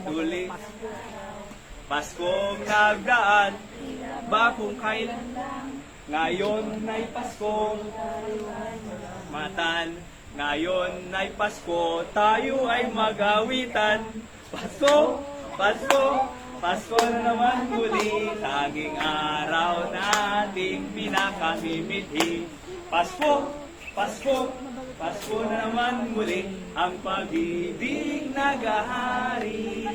Huli. Paskong nagdaan, bakong kailan ngayon ay Pasko. Matan, ngayon ay Pasko, tayo ay mag-awitan. Pasko, Pasko, Pasko na naman muli, tanging araw nating pinakamimiti. Pasko, Pasko, Pasko na naman muli, ang pag-ibig nagahari.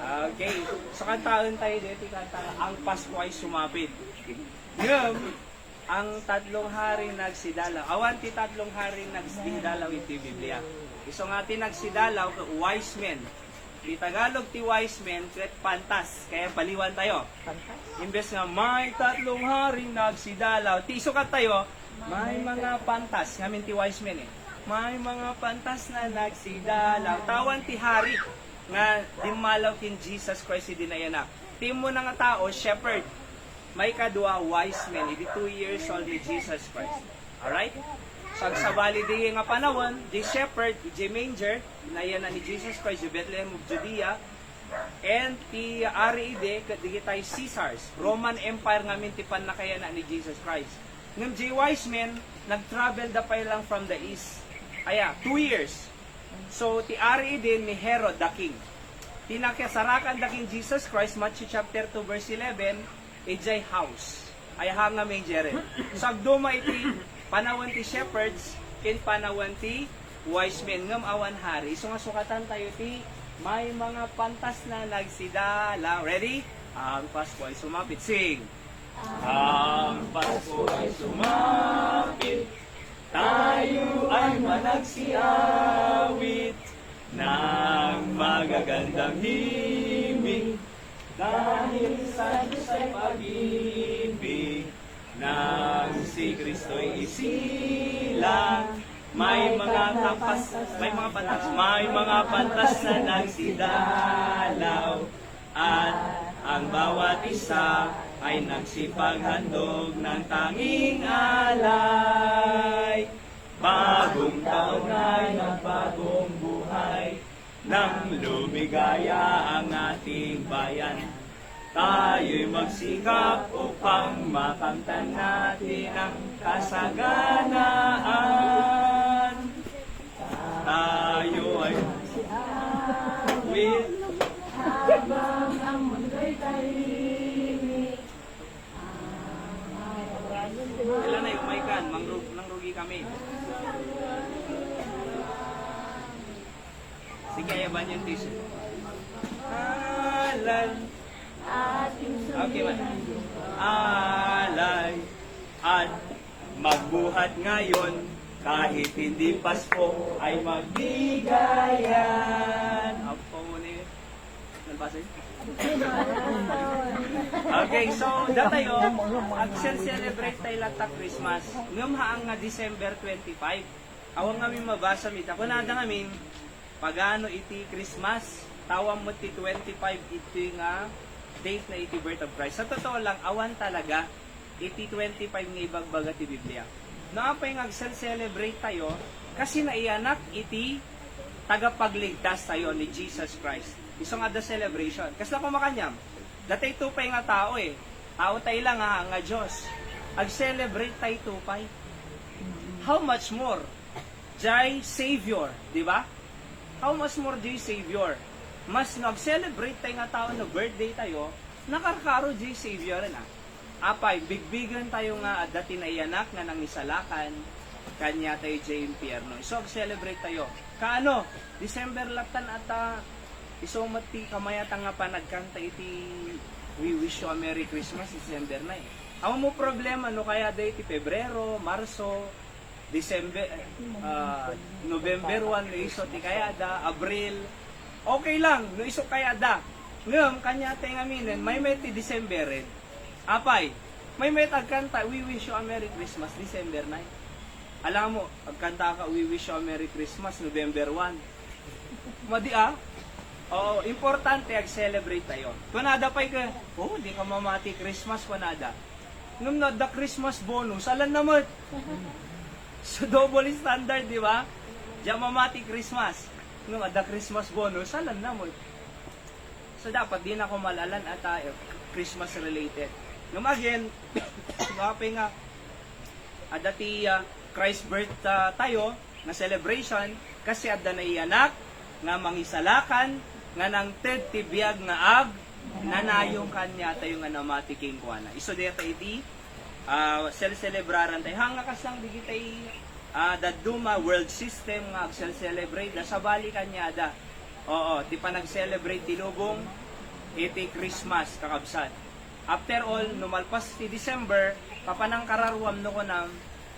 Okay, sa kantaon tayo dito, kanta, ang Pasko ay sumapit. Ngayon, ang tatlong hari nagsidalaw. Awan ti tatlong hari nagsidalaw iti Biblia. Iso nga ti nagsidalaw, wise men. Di Tagalog ti wise men, ket pantas. Kaya paliwan tayo. Imbes nga may tatlong hari nagsidalaw. Ti iso ka tayo, may mga pantas. Ngamin ti wise men eh. May mga pantas na nagsidalaw. Tawan ti hari nga dimalaw kin Jesus Christ di dinayanak. Ti mo na nga tao, shepherd. May kadua wise men, idi 2 years old ni Jesus Christ. Alright? So, sa bali di nga panahon, di shepherd, di manger, na yan na ni Jesus Christ, di Bethlehem of Judea, and ti ari ide, di tayo Caesars, Roman Empire nga mintipan na kaya na ni Jesus Christ. Ngam di wise men, nag-travel da pa lang from the east. Aya, 2 years. So, ti ari ide ni Herod the king. Tinakasarakan da king Jesus Christ, Matthew chapter 2 verse 11, ijay house ay hanga manger. Sagduma iti panawan ti shepherds ken panawan ti wise men ngam awan hari. So nga sukatan tayo ti may mga pantas na nagsidala. Ready? Ang Pasko ay sumapit. Sing! Ang Pasko ay sumapit, tayo ay managsiawit ng magagandang himig. Dahil sa Diyos ay pag-ibig, nang si Kristo'y isilang, may mga pantas na nagsidalaw, at ang bawat isa ay nagsipaghandog ng tanging alay. Bagong taon ay nagbagong buhay, nang lumigaya ang ating bayan. Tayo'y magsikap upang makamtan natin ang kasaganaan. Tayo ay with habang ang mundo'y tahimik. Kailan na yung maikan? Mangrugi kami. Sige, ayaban yung tissue. Alay. Okay, man. Alay. At magbuhat ngayon, kahit hindi Pasko, ay magbigayan. Apo mo na yun. Nalbasa yun? Okay, so datayo, ag-celebrate tayo lata Christmas. Ngam haang nga December 25. Awang kami mabasa mit. Ako na da ngamin, pagano iti Christmas, tawang mo ti 25 iti nga date na iti birth of Christ. Sa totoo lang, awan talaga iti 25 nga ibagbaga ti Biblia. Naapay nga celebrate tayo kasi naianak iti tagapagligtas tayo ni Jesus Christ. Iso nga the celebration. Kasi na kumakanyam, datay tupay nga tao eh. Tao tayo lang nga Diyos. Ag-celebrate tayo tupay. How much more? Jai Savior, di ba? How much more do you Savior? Mas nag-celebrate tayo nga tao na birthday tayo, nakarkaro J Savior na. Apay, bigbigan tayo nga dati na iyanak nga nang isalakan, kanya tayo J Impierno. So, celebrate tayo. Kaano? December latan ata, iso mati kamayata nga pa nagkanta iti We Wish You a Merry Christmas, December na eh. Ang mo problema, no kaya day iti Pebrero, Marso, December, November 1, no iso ti kaya da, Abril, okay lang, no iso kaya da. Ngayon, kanya tayo aminin, may ti December rin. Apay, may agkanta, We Wish You a Merry Christmas, December 9. Alam mo, agkanta ka, We Wish You a Merry Christmas, November 1. Madi Oo, importante ag-celebrate tayo. Kunada pa'y ka, di ka mamati Christmas, kunada. Nung na, the Christmas bonus, alam naman. So, double standard, di ba? Diyan mamati Christmas. No, ada Christmas bonus, alam na mo. So, dapat din ako malalan at Christmas related. Ngam again, mapay nga, adati Christ birth tayo, na celebration, kasi adda na iyanak, nga mangisalakan, nga nang third tibiyag nga ag, nanayong kanya tayo nga namatiking kuana. Iso deta iti, celebraran tayo. Hanga kasang digitay, daduma world system nga celebrate, da sabali kanya da. Oo, ti pa nag-celebrate tinubong, iti Christmas kakabsat. After all, numalpas ti December, papanang kararwam no ko ng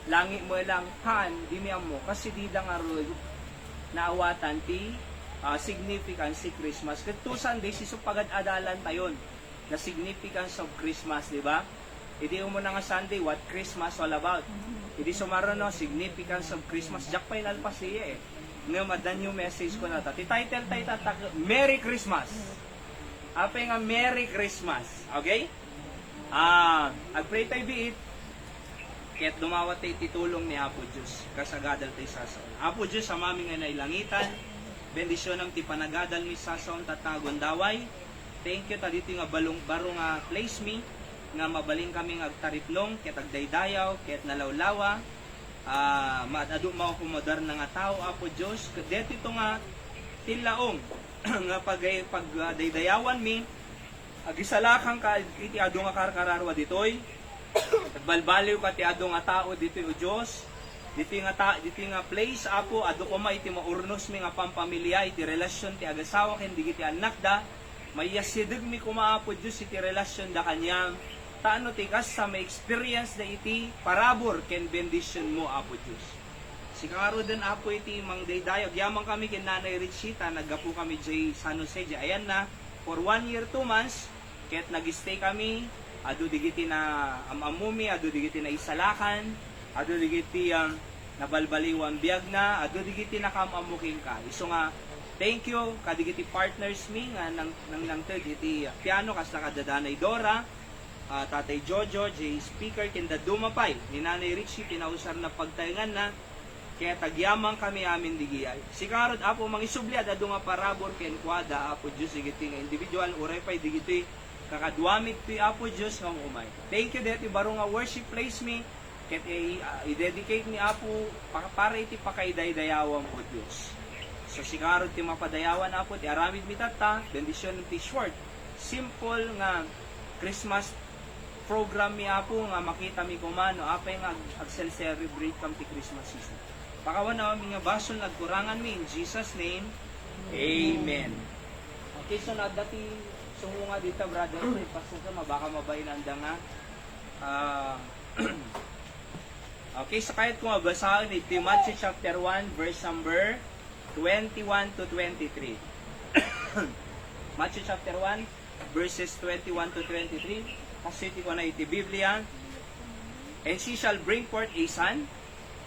langit mo lang, han, di miyam mo, kasi di da nga rod, naawatan ti significance si Christmas. Kaya Sunday, sisupagad adalan tayon, the significance of Christmas, di ba? Hindi mo na nga Sunday, what Christmas all about. Hindi sumaro no, significance of Christmas. Jack pa inalpas siya eh. Ngayon, madan yung message ko na ito. Title tayo tatak, Merry Christmas. Apa nga Merry Christmas. Okay? Agpray tayo biit. Kaya't dumawat tayo titulong ni Apo Diyos. Kasagadal tayo sasaon. Apo Diyos, sa maming ay nailangitan. Bendisyon ng ti panagadal mi sasaon tatagon daway. Thank you ta dito nga barong place me. Nga mabaling kami agtariplong. Kaya't agdaydayaw. Kaya't nalawlawa. Maadado maukumodar na nga tao, Apo Diyos. Dito ito nga tilaong nga pagdaydayawan mi, agisalakang ka, iti ado nga karkararwa ditoy, balbaliw ka ti ado nga tao ditoy o Diyos, dito nga place, Apo, ado ko iti maurnos mi nga pampamilya, iti relasyon ti agasawa, hindi iti anak da, mayasidig mi kuma, Apo Diyos, iti relasyon da kanyang, taano tikas sa may experience na iti parabor ken bendisyon mo, Apo Diyos. Si karo din Apo iti mang daydayog, yamang kami kin Nanay Richita, naggapo kami jay San Jose, ayan na, for 1 year 2 months, ket nag-stay kami, adu digiti na amamumi, adu digiti na isalakan, adu digiti nabalbaliwan biyag na, adu digiti na kamamuking ka. Iso nga, thank you, kadigiti partners mi, nga nang third, iti piano, kas nakadadanay Dora, Tatay Jojo, Jay Speaker, kinda dumapay, ni Nanay Richie, pinausar na pagtayangan na, kaya tagyamang kami amin digiyay. Si karod Apo mangisubli adu nga parabor ken kwada Apo Dios digiti nga individual uray pay digiti kakadwamit pi Apo Dios nga umay. Thank you deti baro nga worship place me ket i-dedicate ni Apo para iti pakaidaydayawan po Dios. So si karod ti mapadayawan Apo ti aramid mi tatta bendisyon ti short simple nga Christmas program mi Apo nga makita mi kumano apay nga ag-celebrate kam ti Christmas season. Pakawan na mga basol nagkurangan mi in Jesus name. Amen. Okay, so dati sungo nga dito brother, pastor sa baka mabainanda nga. Okay, so kahit kung mabasahin ito Matthew chapter 1 verse number 21 to 23. Matthew chapter 1 verses 21 to 23. Kasi iti ko na iti Biblia. And she shall bring forth a son,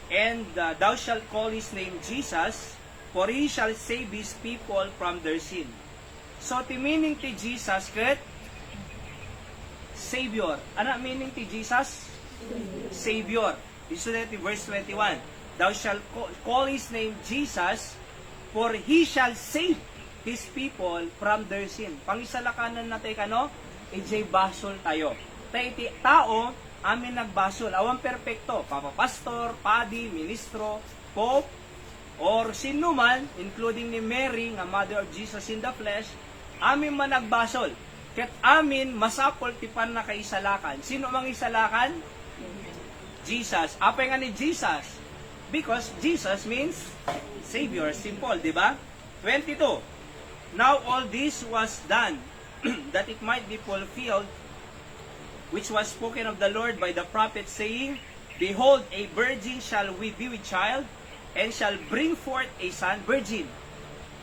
and thou shalt call his name Jesus, for he shall save his people from their sin. So, the meaning ti Jesus, ket Savior. Ano meaning ti Jesus? Savior. Iso na verse 21. Thou shalt call his name Jesus, for he shall save his people from their sin. Pangisalakanan natin kano, ijay basol tayo. Iti tao, amin nagbasol. Awan perpekto. Papapastor, padi, ministro, pope, or sino man, including ni Mary, nga mother of Jesus in the flesh, amin man nagbasol. Ket amin masapol tipan na kaisalakan. Sino mang isalakan? Jesus. Apa nga ni Jesus? Because Jesus means Savior. Simple, di ba? 22. Now all this was done, that it might be fulfilled, which was spoken of the Lord by the prophet, saying, Behold, a virgin shall be with child, and shall bring forth a son, virgin.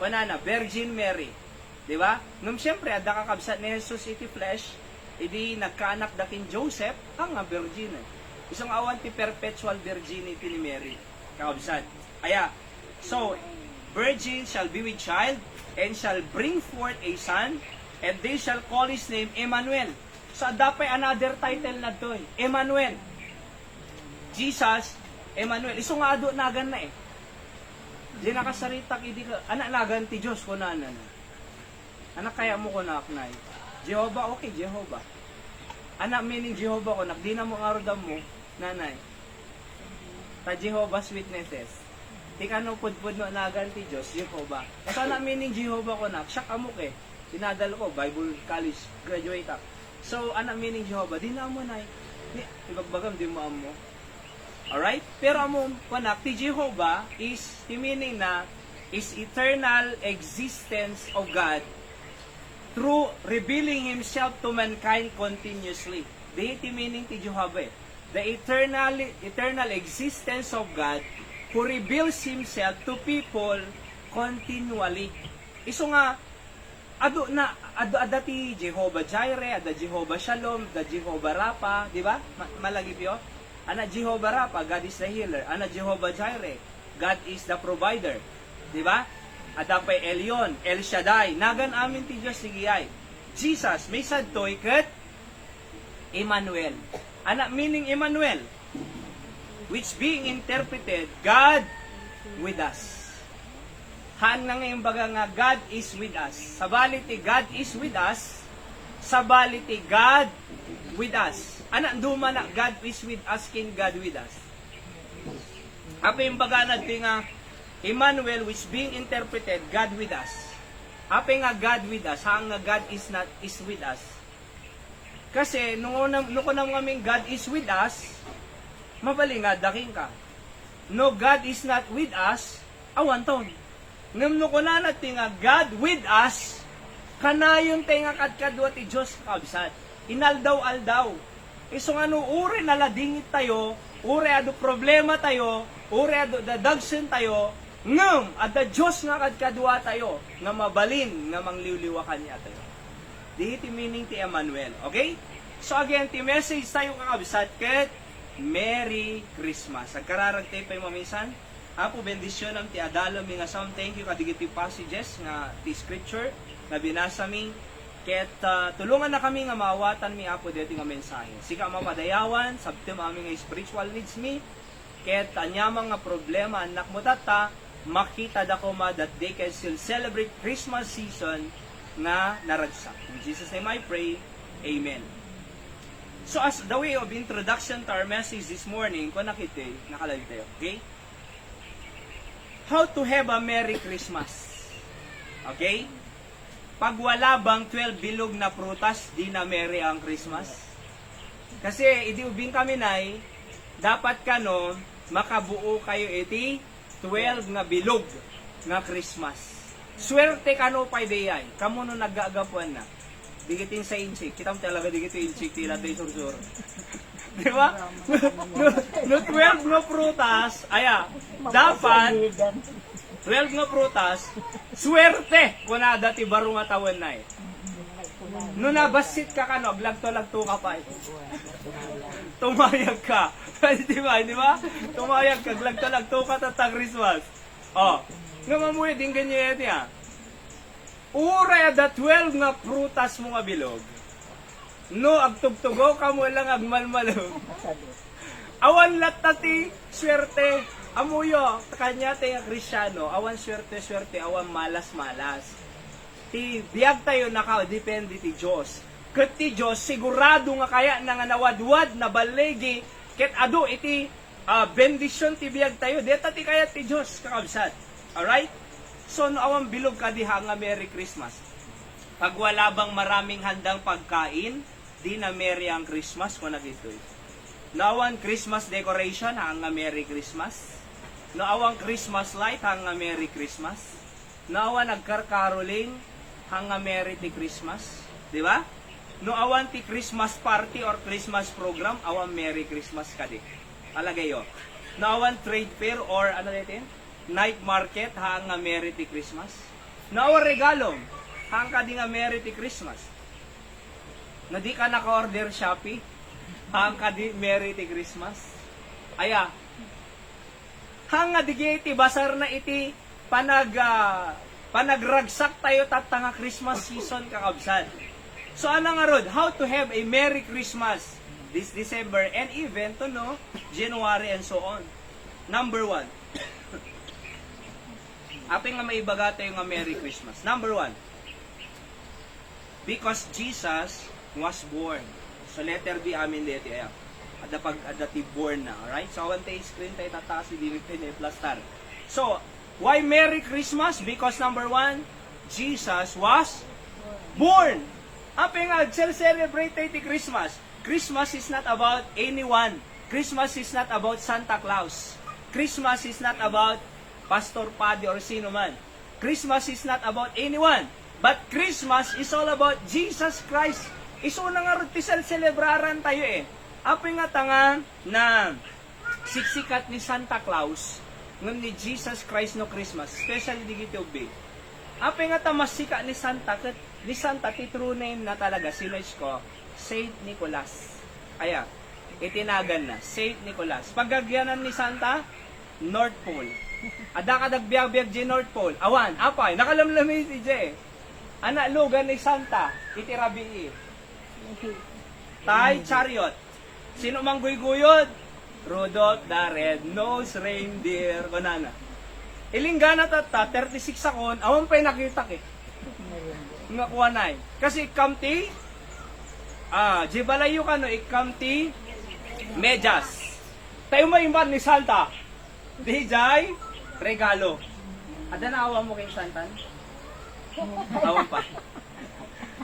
Kunana, Virgin Mary. Diba? Nung siyempre, ada kakabsat ni Jesus iti flesh, idi nagkaanak dakin Joseph, ang nga virgin. Isang awan ti perpetual virginity ni Mary. Kakabsat. Aya, so, virgin shall be with child, and shall bring forth a son, and they shall call his name Emmanuel. So, dapat another title na to eh. Emmanuel. Jesus, Emmanuel. Iso nga ado nagan na eh. Di nakasarita idi ka, anak naganti Diyos ko na ana. Anak kaya mo ko na aknay. Jehovah, okay, Jehovah. Anak meaning Jehovah ko, di na mo arodam mo, nanay. Ta Jehovah's Witnesses. Di ka no pudpud no naganti Diyos, Jehovah. Kasi anak meaning Jehovah ko na, siyak amok eh. Dinadal ko, Bible College, graduate ako. So, anak meaning Jehovah, di na mo na ibagbagam, di mo amo. Alright? Pero amo, panak, ti Jehovah is, ti meaning na, is eternal existence of God through revealing Himself to mankind continuously. Di ti meaning ti Jehovah eh. The eternal existence of God who reveals Himself to people continually. Iso nga, ado ti Jehovah Jireh, ada Jehovah Shalom, ada Jehovah Rapha, di ba? Malagip yo. Ana Jehovah Rapha, God is the healer. Ana Jehovah Jireh, God is the provider. Di ba? Ada pa Elyon, El Shaddai, nagan amin ti Diyos sigiyay. Jesus, may sadtoy ket Emmanuel. Ana meaning Emmanuel, which being interpreted, God with us. Haan na ngayong baga nga, God is with us. Sabaliti, God is with us. Sabaliti, God with us. Ana, duma na, God is with us, kin God with us. Apa yung baga na nga, Emmanuel, which being interpreted, God with us. Apa nga God with us, hang nga God is with us. Kasi, nung kunam kaming God is with us, mabali nga, daking ka. No, God is not with us, awan taon. Ngam no kuna natin nga, God with us, kanayon tayo nga kadkadwa ti Diyos kabsat. Inaldaw-aldaw. Iso nga no, uri naladingit tayo, uri ado problema tayo, uri ado dadagsin tayo, ngam, ada Diyos nga kadkadwa tayo, nga mabalin, nga mangliwliwakan niya tayo. Dihiti meaning ti Emmanuel. Okay? So again, ti message tayo kakabsat ket Merry Christmas. Agkararag tayo pa yung mamisan. Apo, bendisyon ang ti adalo mi nga sound. Thank you kadigiti passages nga ti scripture na binasa mi. Ket tulungan na kami nga maawatan mi apo dito nga mensahe. Sika mamadayawan, sabtem aming nga spiritual needs mi. Ket anyamang nga problema anak mo tata, makita da ko ma that they can still celebrate Christmas season nga naragsak. In Jesus' name I pray, Amen. So as the way of introduction to our message this morning, kung nakita, nakalag tayo, okay? How to have a Merry Christmas. Okay? Pag wala bang 12 bilog na prutas, di na Merry ang Christmas. Kasi, idiubing kami nay, dapat kano, makabuo kayo iti 12 nga bilog nga Christmas. Swerte kano pa ideyay. Kamu no nagagapuan na. Digitin sa insik. Kita mo talaga digitin insik. Tila tayo sursur. Di ba? No 12 nga prutas, aya, dapat 12 nga prutas, swerte kung na dati baro nga tawan na eh. No nabasit ka kano, lagto ka pa eh. Tumayag ka. Di ba? Tumayag ka, lagto ka tatang Christmas. Oh, nga mamuhi din ganyan yan. Ura da 12 nga prutas mo nga bilog. No, agtugtugo ka mo lang agmalmalog. Awan latati, swerte. Amuyo, kanya tayo Krisyano, awan swerte, awan malas. Ti biyag tayo naka-depende ti Diyos. Ket ti Diyos, sigurado nga kaya na nga nawadwad na balegi, ket ado iti bendisyon ti biyag tayo. Deta ti kaya ti Diyos, kakabsat. Alright? So, no, awan bilog ka diha nga Merry Christmas. Pag wala bang maraming handang pagkain, di na Merry ang Christmas kung nagitoy. No awan Christmas decoration, hang nga Merry Christmas. No awan Christmas light, hang nga Merry Christmas. No awan nagkar-caroling, hang nga Merry ti Christmas. Di ba? No awan ti Christmas party or Christmas program, awan Merry Christmas ka di. Alagay yo. No awan trade fair or ano natin? Night market, hang nga Merry ti Christmas. No awan regalo, hang ka di nga Merry ti Christmas. Na di ka naka-order Shopee, hang ka di Merry ti Christmas. Aya, hang nga di iti basar na iti panagragsak tayo tatanga Christmas season kakabsan. So ano nga rod, how to have a Merry Christmas this December and even to no, January and so on. Number 1, Apay nga may ibaga tayo nga Merry Christmas. Number 1, because Jesus was born. So letter B amin dito ay ada pag adati born na, alright? So awan tayo screen tayo tataas di tayo plastar. So, why Merry Christmas? Because number 1, Jesus was born. Apay nga celebrate tayo ti Christmas. Christmas is not about anyone. Christmas is not about Santa Claus. Christmas is not about Pastor Paddy or sino man. Christmas is not about anyone. But Christmas is all about Jesus Christ. Iso na nga rutisal celebraran tayo eh. Apay nga tanga na siksikat ni Santa Claus ngam ni Jesus Christ no Christmas. Especially di gito be. Apay nga tamasika ni Santa ti true name na talaga sinage ko Saint Nicholas. Aya, itinagan na Saint Nicholas. Pagagyanan ni Santa North Pole. Ada kadagbiag-biag di North Pole. Awan, apay, nakalamlamay si Jay. Anak lugan ni Santa, itirabii. Tay chariot. Sino mang guy-guyod? Rudolph the Red-Nosed Reindeer. Kunana. Ilinggana tata, 36 akon, awan pa'y nakita eh. Nga kuwanay. Kasi ikamti, jibalayo ka no, ikamti, medyas. Tayo mo imban ni Santa. Dijay, regalo. Ada na awa mo kay Santan? Awan pa.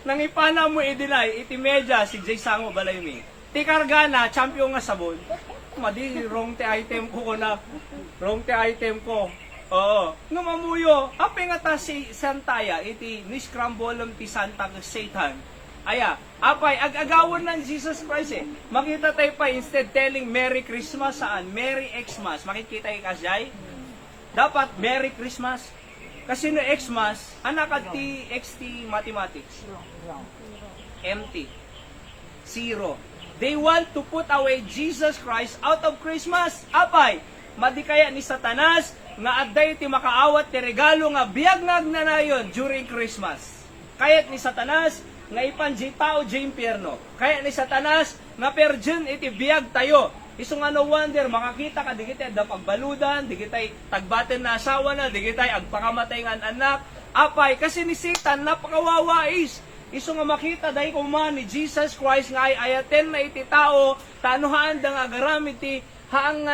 Nang ipana mo idilay, iti medyas, si Jay Sango balay mi. Ti kargana, champion nga sabon. Madi, wrong te item ko na. Wrong te item ko. Oo. Numamuyo, apay nga ta si Santaya, iti niscrambolum ti Santa Satan. Aya, apay, ag-agawon ng Jesus Christ eh. Makita tayo pa, instead telling Merry Christmas, saan? Merry Xmas. Makikita yung kasyay? Dapat Merry Christmas. Kasi no Xmas, anak at XT mathematics. Empty. Zero. They want to put away Jesus Christ out of Christmas. Apay, madikaya ni Satanas, nga adday ti makaawat ti regalo nga biyag nagnanayon during Christmas. Kayat ni Satanas, nga ipanji tao di impyerno. Kaya ni Satanas, nga perjun iti biyag tayo. Iso nga no wonder, makakita ka, di kita da pagbaludan, di kita tagbaten na asawa na, di kita agpakamatay nga anak. Apay, kasi ni Satan, napakawawais. Iso nga makita dahi kuman ni Jesus Christ nga ay ayaten na iti tao, tanuhaan da nga agaramit ti haang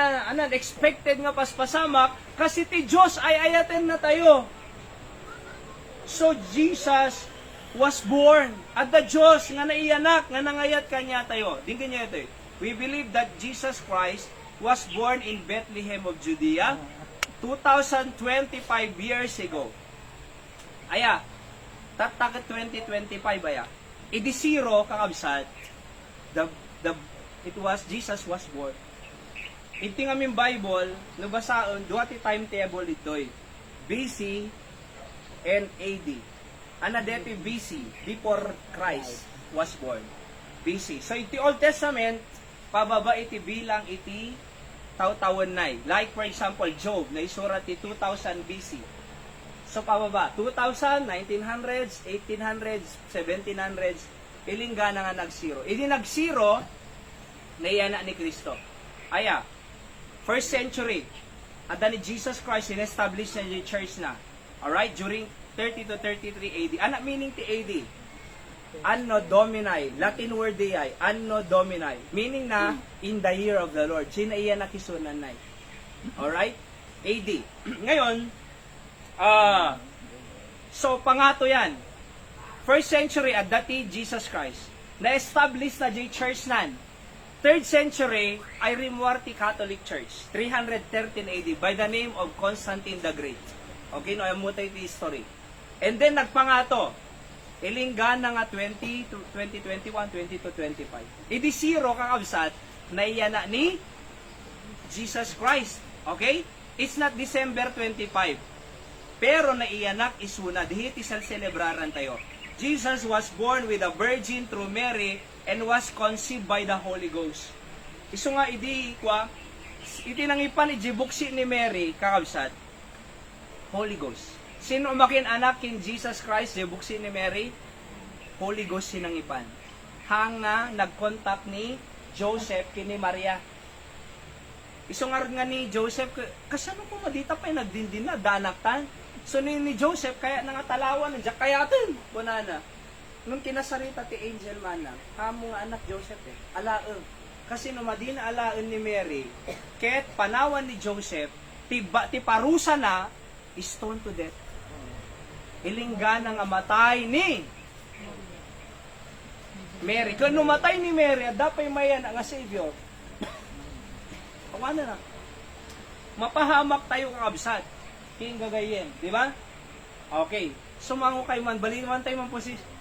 expected nga paspasamak, kasi ti Diyos ay ayaten na tayo. So Jesus was born. At the Diyos nga naiyanak, nga nangayat kanya tayo. Dinggan niya ito. We believe that Jesus Christ was born in Bethlehem of Judea 2025 years ago. Aya, tatakot 2025 aya. Idi zero kakabsat. Jesus was born. Iti nga aming Bible, nabasaon, duwati timetable ito'y. BC and AD. Ana deti BC, before Christ was born. BC. So iti Old Testament, pababa iti bilang iti tawtawan nay. Like for example, Job, na isurat ti 2000 BC. So pababa, 2000, 1900s, 1800s, 1700s, ilinggana nga nag-zero. Idi nag-zero, naiyana ni Kristo. Aya, first century, ada ni Jesus Christ, in-establish na yung church na. Alright, during 30 to 33 AD. Anak meaning ti AD? Anno Domini, Latin word di ay, Anno Domini. Meaning na, in the year of the Lord. Sinaiya na kisunan na. Alright? AD. Ngayon, so pangato yan. First century, at dati Jesus Christ. Na-establish na di church nan. Third century, ay Rimwarti Catholic Church. 313 AD, by the name of Constantine the Great. Okay, no, ayaw mo tayo iti history. And then, nagpangato. Ilinggan na nga 20 to 2021, 20 to 25. Idi zero kakabsat, naiyana ni Jesus Christ. Okay? It's not December 25. Pero naiyanak isuna, dihiti sal celebraran tayo. Jesus was born with a virgin through Mary and was conceived by the Holy Ghost. Iso nga idi kwa, itinangipan ijibuksi ni Mary, kakabsat, Holy Ghost. Sino umakin anak kin Jesus Christ, ijibuksi ni Mary? Holy Ghost sinangipan. Hang na nag-contact ni Joseph kini Maria. Iso nga ni Joseph, kasano po madita pa nagdindin na, danaktan? So ni Joseph, kaya nangatalawan, nandiyak kayatin. Kunana. Nung kinasarita ti Angel Manang, hamo nga anak Joseph alaeng. Kasi no madina alaen ni Mary, ket panawan ni Joseph, ti parusa na, stone to death. Ilinggan nga matay ni Mary. Kung numatay ni Mary, dapay mayan ang Savior. Paano na? Mapahamak tayo kakabsat. King gagayin, di ba? Okay. Sumango kay man, bali naman tayo man posisyon.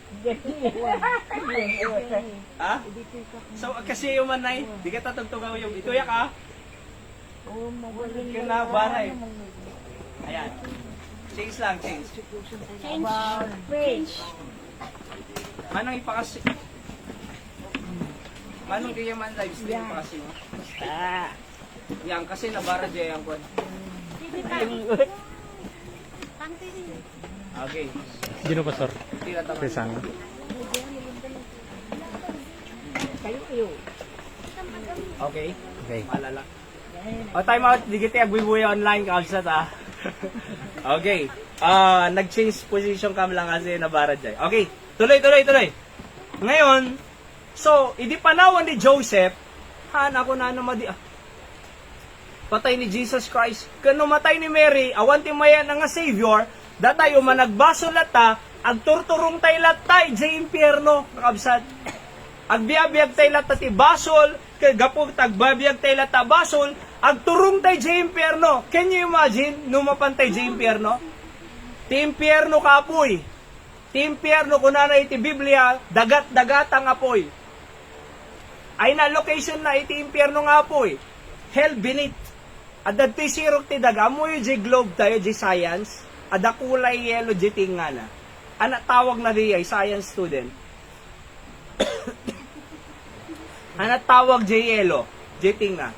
Ha? So, kasi yung manay, di ka tatugtugaw yung ito yak ha? Kinabanay. Ayan. Change lang, change. Change. Manong ipakasi. Manong kaya man live stream ipakasi mo? Yan, kasi nabara dyan yan ko. Okay. Gino Pastor. Tira tama. Pesang. Okay. Okay. Malala. O, time out. Di kita agbibuya online kabsat ha. Okay. Nag-change position kam lang kasi nabara dyan. Okay. Tuloy. Ngayon, so, idi panawan ni Joseph, ako na namadi, patay ni Jesus Christ. Kano matay ni Mary, awan ti mayan nga Savior, datay managbaso lata, agturturong tay latay, jay impyerno, nakabsat. Agbiabiyag tay lata ti basol, kagapog tagbabiyag tay lata basol, agturong tay jay impyerno. Can you imagine, numapantay jay impyerno? Ti impyerno kapoy. Ti impyerno kunana iti Biblia, dagat-dagatang apoy. Ay na location na iti impyerno nga apoy. Hell beneath. Adad ti sirok ti daga, amoy di globe tayo, di science. Ada kulay yellow, di tingana. Anak tawag na di ay science student. Anak tawag di yellow, di tingna.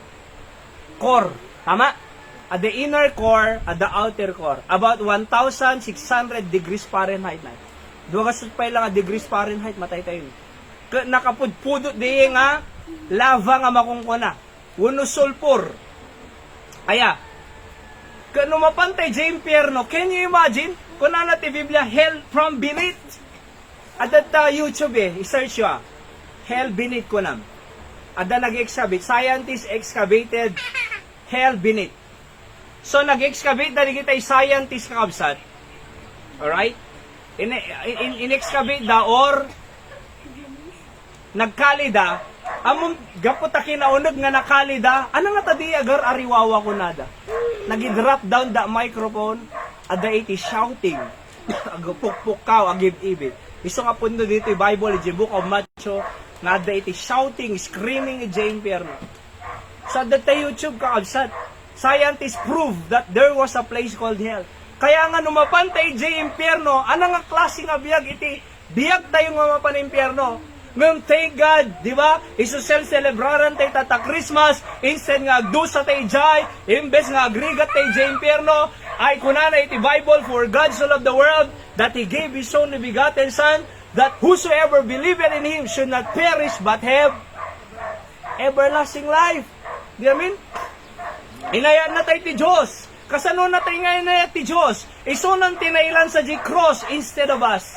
Core, tama? At the inner core, at the outer core. About 1,600 degrees Fahrenheit na. Duwagas pa lang degrees Fahrenheit, matay tayo. Nakapudpudot di nga, lava nga makungkuna. Uno sulfur. Aya, kung mapantay sa impyerno, can you imagine? Kung ano ti Biblia, hell from beneath. At YouTube i-search yun. Hell beneath ko nam. At nag-excavate, scientists excavated hell beneath. So, nag-excavate na kita scientist kakabsat. Alright? In-excavate da or nagkalida, among gapot a kinaunog nga nakalida, ano nga tadi agar ariwawa ko nada. Nagi-drop down the microphone, ada iti shouting, agpukpukaw, agib-ibig. Iso nga pundo dito yung Bible, yung Book of Matthew, nga ada iti shouting, screaming, yung impyerno. Sa data YouTube kakabsat, scientists prove that there was a place called hell. Kaya nga numapantay yung impyerno, ano nga klase nga biyag iti, biyag tayo nga mapan impyerno. Ngayon, thank God, di ba? Isusel-celebraran tayo tata Christmas, instead nga agdusa tayo jay, imbes nga agrigat tayo jay impyerno, ay kunana iti Bible, for God so loved the world, that He gave His only begotten Son, that whosoever believeth in Him should not perish, but have everlasting life. Di amin? Inayaan na tayo ti Diyos. Kasano na tayo ngayon na ti Diyos? Isunan tinailan sa G-Cross instead of us.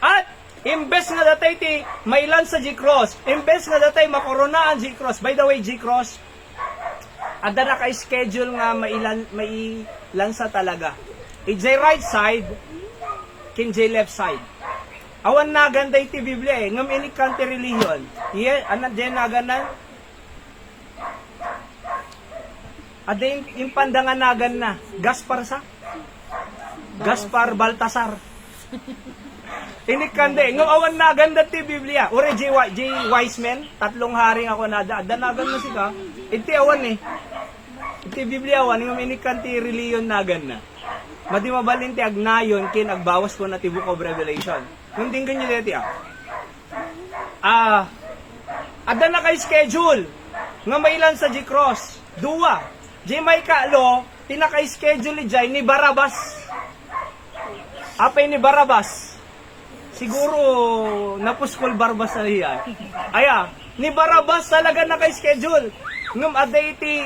At imbes nga datay ti mailan sa G-Cross, imbes nga datay makoronaan G-Cross. By the way, G-Cross, ada na ka-schedule nga mailan sa talaga. Ijay right side, kinjay left side. Awan na ganda iti Biblia eh. Ngam ini country religion. Iya, anak dyan na ganan. Ada yung pandangan nagan na. Gaspar sa? Gaspar Baltasar. Inikande, ng awan na ganda ti Biblia. Ure J. Wise Men, 3 haring ako na da. Danagan na sika. Iti awan eh. Iti Biblia awan, ng inikanti reliyon nagan na. Madi mabalin ti agnayon kin agbawas ko na ti Book of Revelation. Kung tinggan nyo dito ada na kay schedule. Nga mailan sa G-Cross. 2. J. may kaalo, tinaka-schedule ni Barabas. Apay ni Barabas. Siguro, napuskol Barabas na liya. Aya, ni Barabas talaga naka-schedule. Ngum ada iti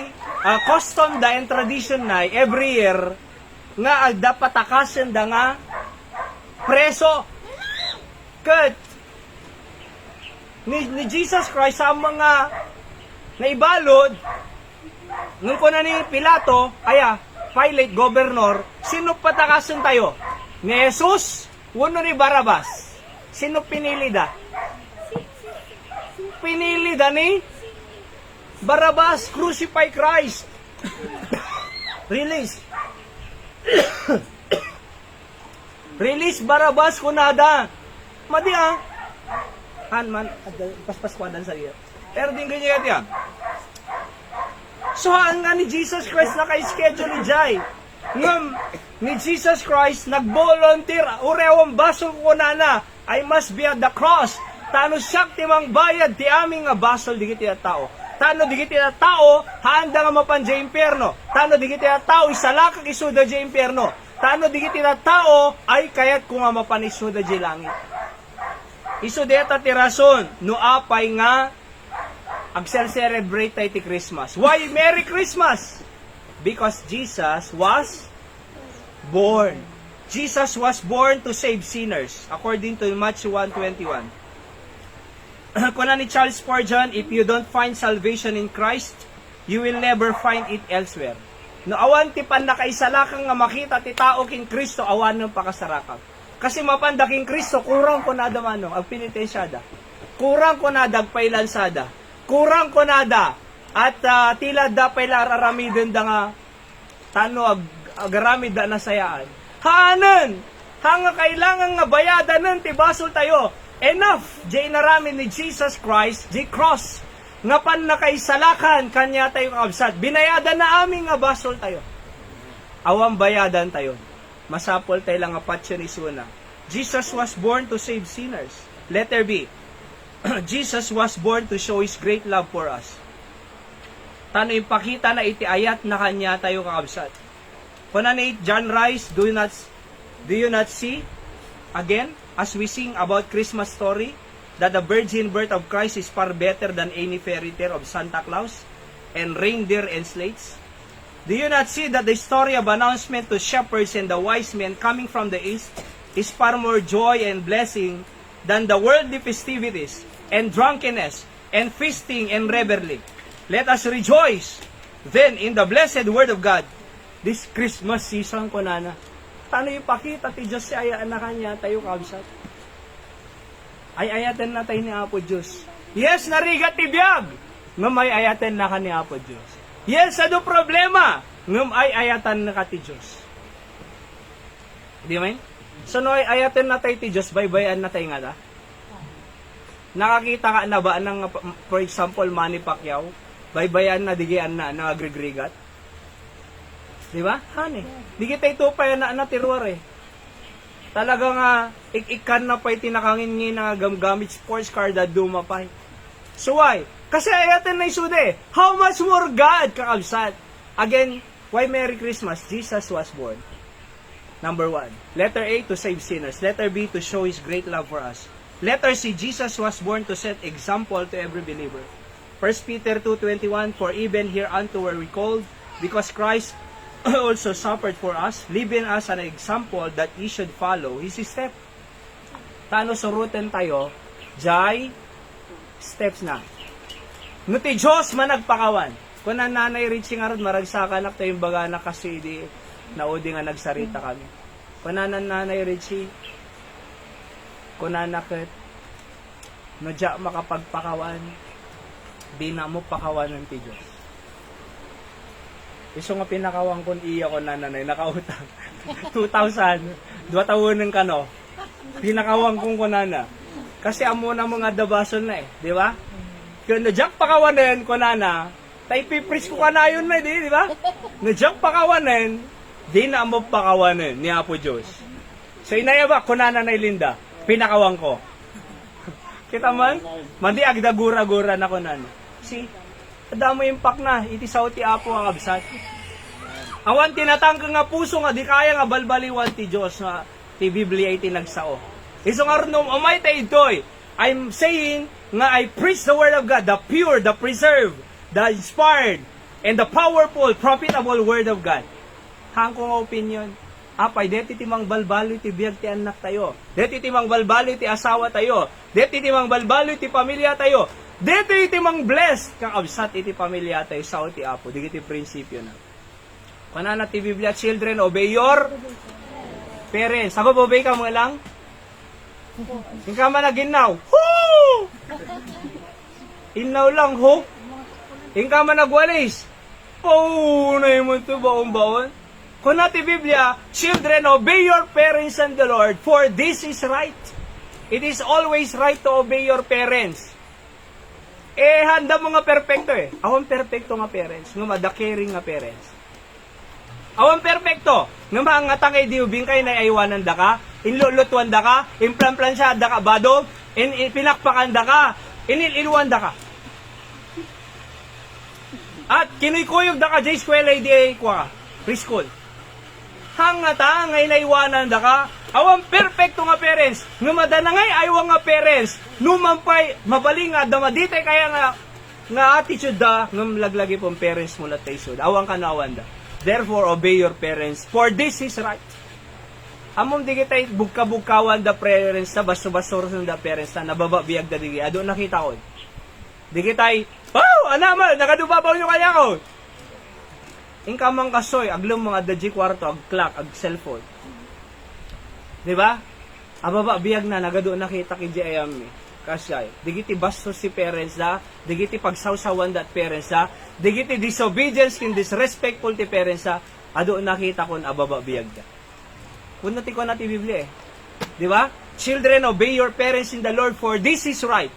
custom da and tradition na every year, nga agda patakasen da nga preso. Kat ni Jesus Christ sa mga naibalod nung kuna ni Pilato, Pilate, gobernador, sino patakasen tayo? Ni Jesus, uno ni Barabas. Sino pinili da? Pinili da ni Barabas, crucify Christ. Release. Release Barabas kunada. Madi man, paspas kwadan sa iyo. Pero din ganyan yan. So, ang nga ni Jesus Christ naka-schedule ni Jai. Ngam, ni Jesus Christ nag-volunteer. Urewang basol ko na I must be at the cross. Tano siyak timang bayad ti aming nga basol digiti at tao. Tano digiti at tao, haanda nga mapanja impyerno. Tano digiti at tao, isalakak isuda di impyerno. Tano digiti at tao, ay kayat kung nga mapanisuda di langit. Isudeta ti rason, no apay nga, agsel-celebrate tayo ti Christmas. Why Merry Christmas? Because Jesus was born. Jesus was born to save sinners, according to Matthew 1:21. Kuna ni Charles Spurgeon, if you don't find salvation in Christ, you will never find it elsewhere. No awan ti pan nakaisalakang nga makita ti tao king Kristo, awan ng pakasarakang. Kasi mapanda king Kristo, kurang ko nada manong, agpinitensyada. Kurang ko nada, agpailansada. Kurang ko nada, at tila da pailararamidan da nga, tano agaramid da nasayaan. Hanan! Hanga kailangan nga bayadan ng tibasol tayo. Enough! Jay narami ni Jesus Christ, Jay cross. Nga pan nakaisalakan, kanya tayo kabsat. Binayadan na aming nga basol tayo. Awang bayadan tayo. Masapol tayo lang apat siya ni Suna. Jesus was born to save sinners. Letter B. Jesus was born to show His great love for us. Tano yung pakita na itiayat na kanya tayo kakabsat. Kuna ni John Rice, do you not see? Again, as we sing about Christmas story, that the virgin birth of Christ is far better than any fairy tale of Santa Claus and reindeer and sleighs. Do you not see that the story of announcement to shepherds and the wise men coming from the east is far more joy and blessing than the worldly festivities and drunkenness and feasting and revelry? Let us rejoice then in the blessed word of God this Christmas season ko na. Tano yung pakita ti Diyos si ayaan na kanya tayo kabsat. Ay ayaten na tayo ni Apo Diyos. Yes, narigat ti biyag. Ngam ay ayaten na ka ni Apo Diyos. Yes, ano problema? Ngam ay ayatan na ka ti Diyos. Di ba? So no ay ayaten na tayo ti Diyos, baybayan na tayo nga da. Nakakita ka na ba ng, for example, Manny Pacquiao? Baybayan na, digian na, nangagregregat. Di ba? Hani. Di kita ito pa yan na tiruar eh. Talaga nga, ikan na pa'y tinakangin nga gamgamit sports car da dumapay. So why? Kasi ayatin na isude. How much more God kakabsat? Again, why Merry Christmas? Jesus was born. Number 1. Letter A, to save sinners. Letter B, to show His great love for us. Letter C, Jesus was born to set example to every believer. 1 Peter 2:21, for even hereunto were we called, because Christ also suffered for us, leaving us an example that ye should follow His step. Tano suruten tayo, jay steps na. Nuti Diyos managpakawan. Kung na nanay Richie nga ron, maragsakanak tayo yung baga na kasi di naudi nga nagsarita kami. Kung na nanay Richie, kung nanakit, nadya makapagpakawan, di na mo pakawanan ti Diyos. Iso nga pinakawang kun iya ko na nanay, nakautang. 2,000, 2 taonan ka no. Pinakawang kong kunana. Kasi amo na mga dabason na eh, di ba? Kung nadyak pakawanan kunana, tayo pipris ko ka na yun na, di ba? Nadyak pakawanan, di na mo pakawanan ni Apo Diyos. So inayaba, kunana na Linda, pinakawang ko. Kita man? Mandi agda gura-gura na kunana. See? Adamo impact na, iti sao ti Apo ang absat. Awan tinatangka nga puso nga, di kaya nga balbaliwan ti Diyos nga ti Biblia iti nagsao. Iso nga rin umay tayo ito'y, I'm saying nga I preach the word of God, the pure, the preserved, the inspired, and the powerful, profitable word of God. Hang kong opinion. Apay, deti timang balbalo ti biyag ti anak tayo. Deti timang balbalo ti asawa tayo. Deti timang balbalo ti pamilya tayo. Deti timang blessed kang absat iti pamilya tayo sa ti apo. Digiti prinsipyo na. Kanana ti Biblia, children, obey your parents. Sabi, obey ka mga lang? Yung ka man naginaw. Woo! Inaw lang, ho? Yung ka man nagwalis. Oh, na mo ito, baon-baon. Kung natin Biblia, children, obey your parents and the Lord, for this is right. It is always right to obey your parents. Handa mo nga perfecto Awan perfecto nga parents, nga madakiring nga parents. Awan perfecto, nga mga tangay diubing kayo na aiwanan da ka, inlulutuan da ka, implan-plansya da ka, badog, pinakpakan da ka, inililwan da ka. At kinuykuyog da ka, J-Square ADA kwa, preschool. Hangata, ngay naiwanan da ka, awan perfecto nga parents, nga madanangay aywa nga parents, numampay, mabaling nga, damaditay kaya nga attitude da, nga laglagi pong parents mo latay sud, awan ka na awan da. Therefore, obey your parents, for this is right. Amom di kitay bugka-bugkawan da parents na baso-basoro da parents na nabababiyag da digi. Ado nakita ko. Di kitay, wow, anaman, nakadubabaw nyo kaya ko. Ingkamang kasoy, aglong mga daji kwarto, ag clock, ag cellphone. Di ba? Ababa biyag na, nagado nakita ki JM. Kasyay. Digiti bastos si parents da, digiti pagsawsawan dat parents da, digiti disobedience kin disrespectful ti parents da, ado nakita kon ababa biyag da. Kung natin ko natin Biblia Di ba? Children, obey your parents in the Lord, for this is right.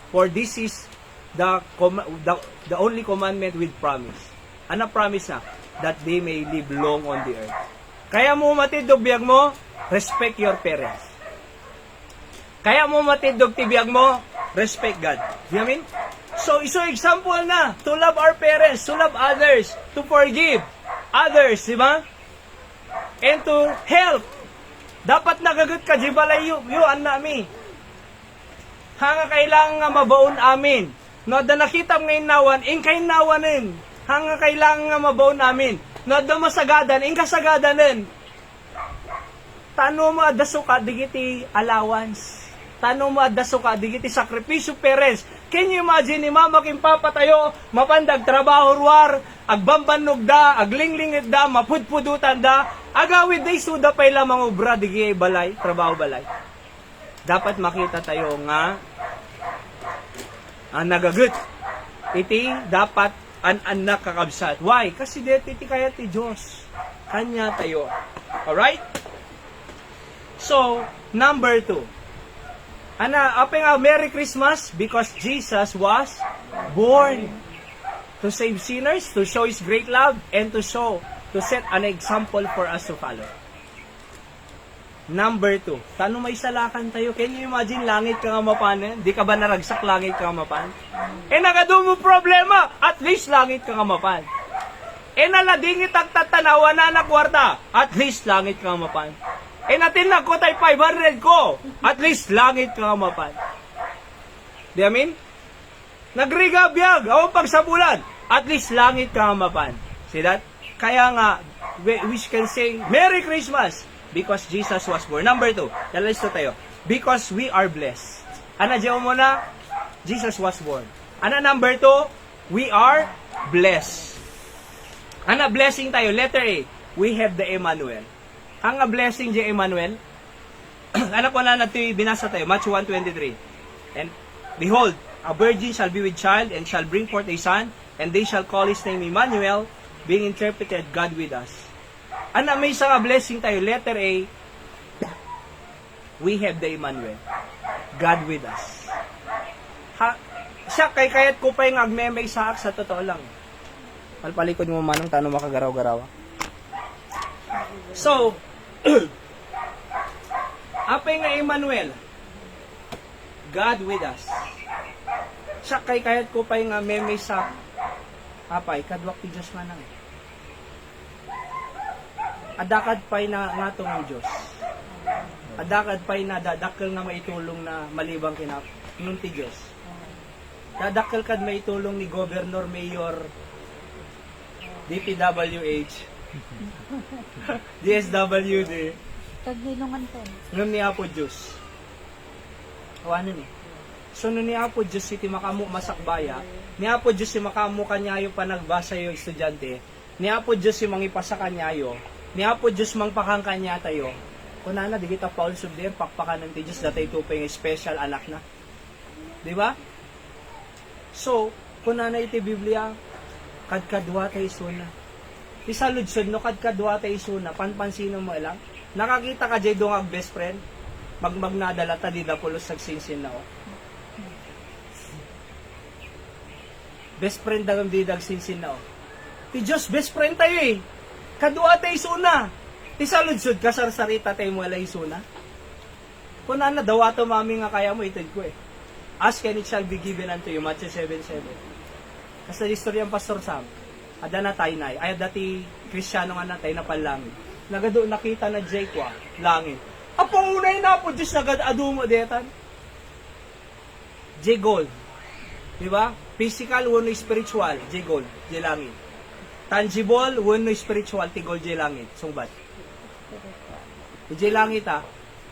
For this is the only commandment with promise. Ano promise na? That they may live long on the earth. Kaya mo matindog biyag mo, respect your parents. Kaya mo matindog ti biyag mo, respect God. Do you mean? So, iso example na, to love our parents, to love others, to forgive others, di ba? And to help. Dapat nagagot ka, di balay yu nami. Hanga kailangan nga mabaon amin. No, da nakita ngayon nawan, ingkay nawanin. Hanga kailangan nga mabaon amin. No, da masagadan, ingkasagadanin. Tano mo adaso ka, digiti allowance. Tano mo adaso ka, digiti sakripisyo parents. Can you imagine ni mama kim papa tayo, mapandag trabaho ruar, agbambanog da, aglinglingit da, mapudpudutan da, agawid day suda pay lamang obra, digi balay, trabaho balay. Dapat makita tayo nga, nagagut. Iti dapat an anak kakabsat. Why? Kasi dito iti kaya ti Diyos. Kanya tayo. Alright? So, number 2. Apa nga, Merry Christmas, because Jesus was born to save sinners, to show His great love, and to set an example for us to follow. Number 2, tano may salakan tayo. Can you imagine, langit ka nga mapanin? Di ka ba naragsak langit ka nga mapan? Nagado mo problema, at least langit ka nga mapan. Naladingit ang tatanawa na nakwarta, at least langit ka nga mapan. Natin na ko tayo 500 ko. At least langit ka nga mapan. Di amin? Nagriga biyag. O pagsabulan. At least langit ka nga mapan. See that? Kaya nga, we can say, Merry Christmas. Because Jesus was born. Number 2. Dalalis to tayo. Because we are blessed. Ano dyan mo na? Jesus was born. Ano number 2? We are blessed. Ano blessing tayo? Letter A. We have the Emmanuel. Ang blessing di Emmanuel, anak ko na natin binasa tayo, Matthew 1:23. And behold, a virgin shall be with child and shall bring forth a son, and they shall call his name Emmanuel, being interpreted, God with us. Ano may isang blessing tayo, letter A, we have the Emmanuel, God with us. Siya kay kayat ko pa yung agmemay sa totoo lang. Palpalikod mo manong tano makagaraw-garaw. So, apay nga Emmanuel, God with us. Siya kay kayat ko pa yung meme sa apay, kadwak ti Diyos manang. Adakad pa'y na ngatong ang Diyos. Adakad pa'y na dadakkel nga maitulong na malibang nun ti Diyos. Dadakkel kad maitulong ni Governor, Mayor, DPWH, DSWD. Tagilungan po. Ngam ni Apo Diyos. Awanan eh. So, no ni Apo Diyos, iti makamu masakbaya, ni Apo Diyos, si makamu kanyayo panagbasa yung estudyante, ni Apo Diyos, si mangipasa kanyayo, ni Apo Diyos, mangpakang kanya tayo, kunana, di kita Paul Subdir, pakpakan ng ti Diyos, datay tupay ng special anak na. Di ba? So, kunana iti Biblia, kadkadwa tayo suna. Isa ludsod, no, kadkadwa tayo suna, panpansino mo lang, nakakita ka jay dong ag best friend, magmagnadala ta di dapulos sagsinsin na o. Best friend dagam di dagsinsin na o. Ti Diyos, best friend tayo eh. Kadwa tayo suna. Ti saludsod, kasarsarita tayo mo alay suna. Kung na daw ato mami nga kaya mo, itid ko eh. Ask and it shall be given unto you, Matthew 7:7. Kasi istorya ang Pastor Sam, ada na tayo na ay dati Kristiyano nga na tayo na palangit. Nagado nakita na Jay kwa, langit. Apong unay na po, Diyos nagad-ado mo detan. Jay Gold. Diba? Physical, wano spiritual, Jay Gold, Jay langit. Tangible, wano spiritual, ti Gold, Jay langit. Sungbat. Jay langit ha,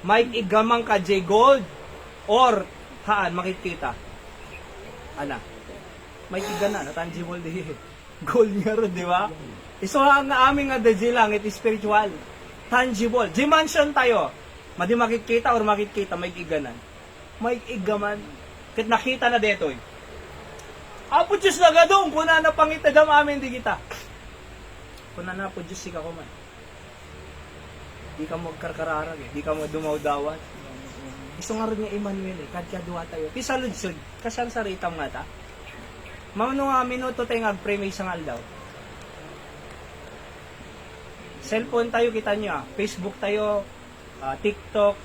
may igamang ka Jay Gold, or haan, makikita. Ana, may igana, na tangible di. Gold nga ron, di ba? So, ang aming nga Jay langit, spiritual. Tangible. Jay mansion tayo. Madi makikita or makikita, may iganan. May igaman. Kit nakita na detoy. Apo Diyos na gadong, kuna na pangitagam amin di kita. Kuna na po Diyos, sika ko man. Di ka magkarkararag eh. Di ka magdumawdawat. Gusto nga rin niya Emmanuel eh. Kadkadwa tayo. Pisa ludsod, kasal sa ritang nga ta. Mamano nga minuto tayo ngag-pray may isang aldaw. Cellphone tayo, kita nyo ah. Facebook tayo, TikTok,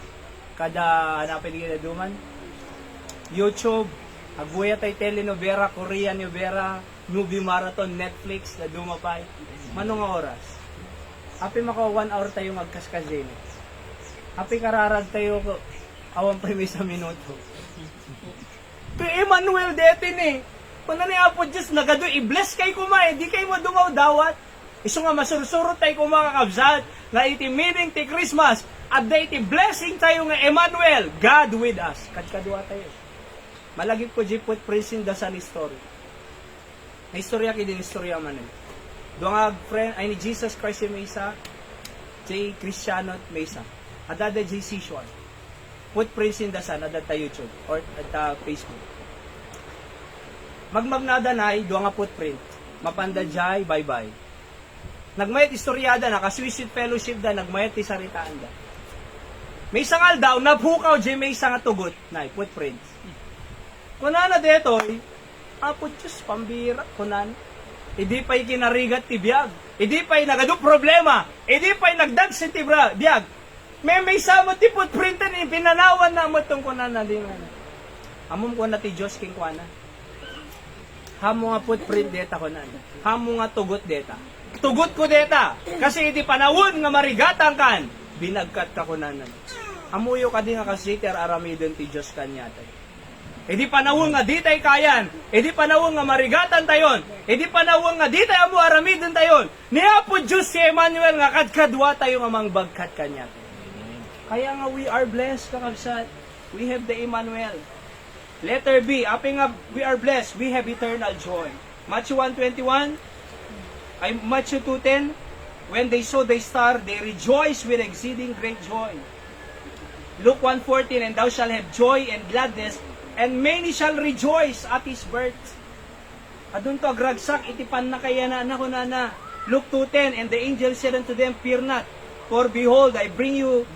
kada hanapin din na duman. YouTube, agbuya tayo telenovela, Korean novela, movie marathon, Netflix, na dumapay. Manong oras? Api maka 1 hour tayo magkaskazin. Api kararag tayo awan pa may sa minuto. Kay Emmanuel detin eh. Kung na ni Apo Diyos, nagado i-bless kay kumain, di kayo mo dumaw dawat. Iso nga masursuro tayo kung mga kabsat, na iti meaning ti Christmas, at da iti blessing tayo nga Emmanuel, God with us. Kadkadwa tayo. Malagip ko di footprints in the sun story. Na istorya ki din istorya man eh. Doang ag friend ay ni Jesus Christ yung Mesa, J. Cristiano at Mesa. Adada J. Seashore. Footprints in the sun, adada YouTube or at Facebook. Magmagnada na ay doang nga footprint. Mapanda jay, bye-bye. Nagmayat istoryada na, ka-Swiss Fellowship da, nagmayat ti saritaan da. May sangal daw, napukaw jay may isang tugot na, footprints. Kunana detoy, Apo Diyos, pambira, kunan. Idi pa'y kinarigat ti biyag. Idi pa'y nagado problema. Idi pa'y nagdagsin ti biyag. May samot ti footprintan, pinanawan na mo itong kunana. Amom ko na ti Diyos king kuana. Hamo nga footprint deta kunan. Hamo nga tugot deta. Tugot ko deta. Kasi idi panawon nga marigatang kan. Binagkat ka kunanan. Amuyo ka din nga kasi ter aramidon ti Diyos kanyatay. Edi panawon nga di tayo kayan. Edi panawon nga marigatan tayon. Edi panawon nga di tayo mo aramidon tayon. Ni Apo Diyos si Emmanuel nga kadkadwa tayo nga mangbagkat kanya. Kaya nga we are blessed kakabsat. We have the Emmanuel. Letter B, api nga we are blessed. We have eternal joy. Matthew 1:21, ay Matthew 2:10, when they saw the star, they rejoiced with exceeding great joy. Luke 1:14, and thou shalt have joy and gladness, and many shall rejoice at his birth. Adun to agragsak, itipan na kaya na anak ko na. Luke 2:10, and the angel said unto them, fear not, for behold, I bring you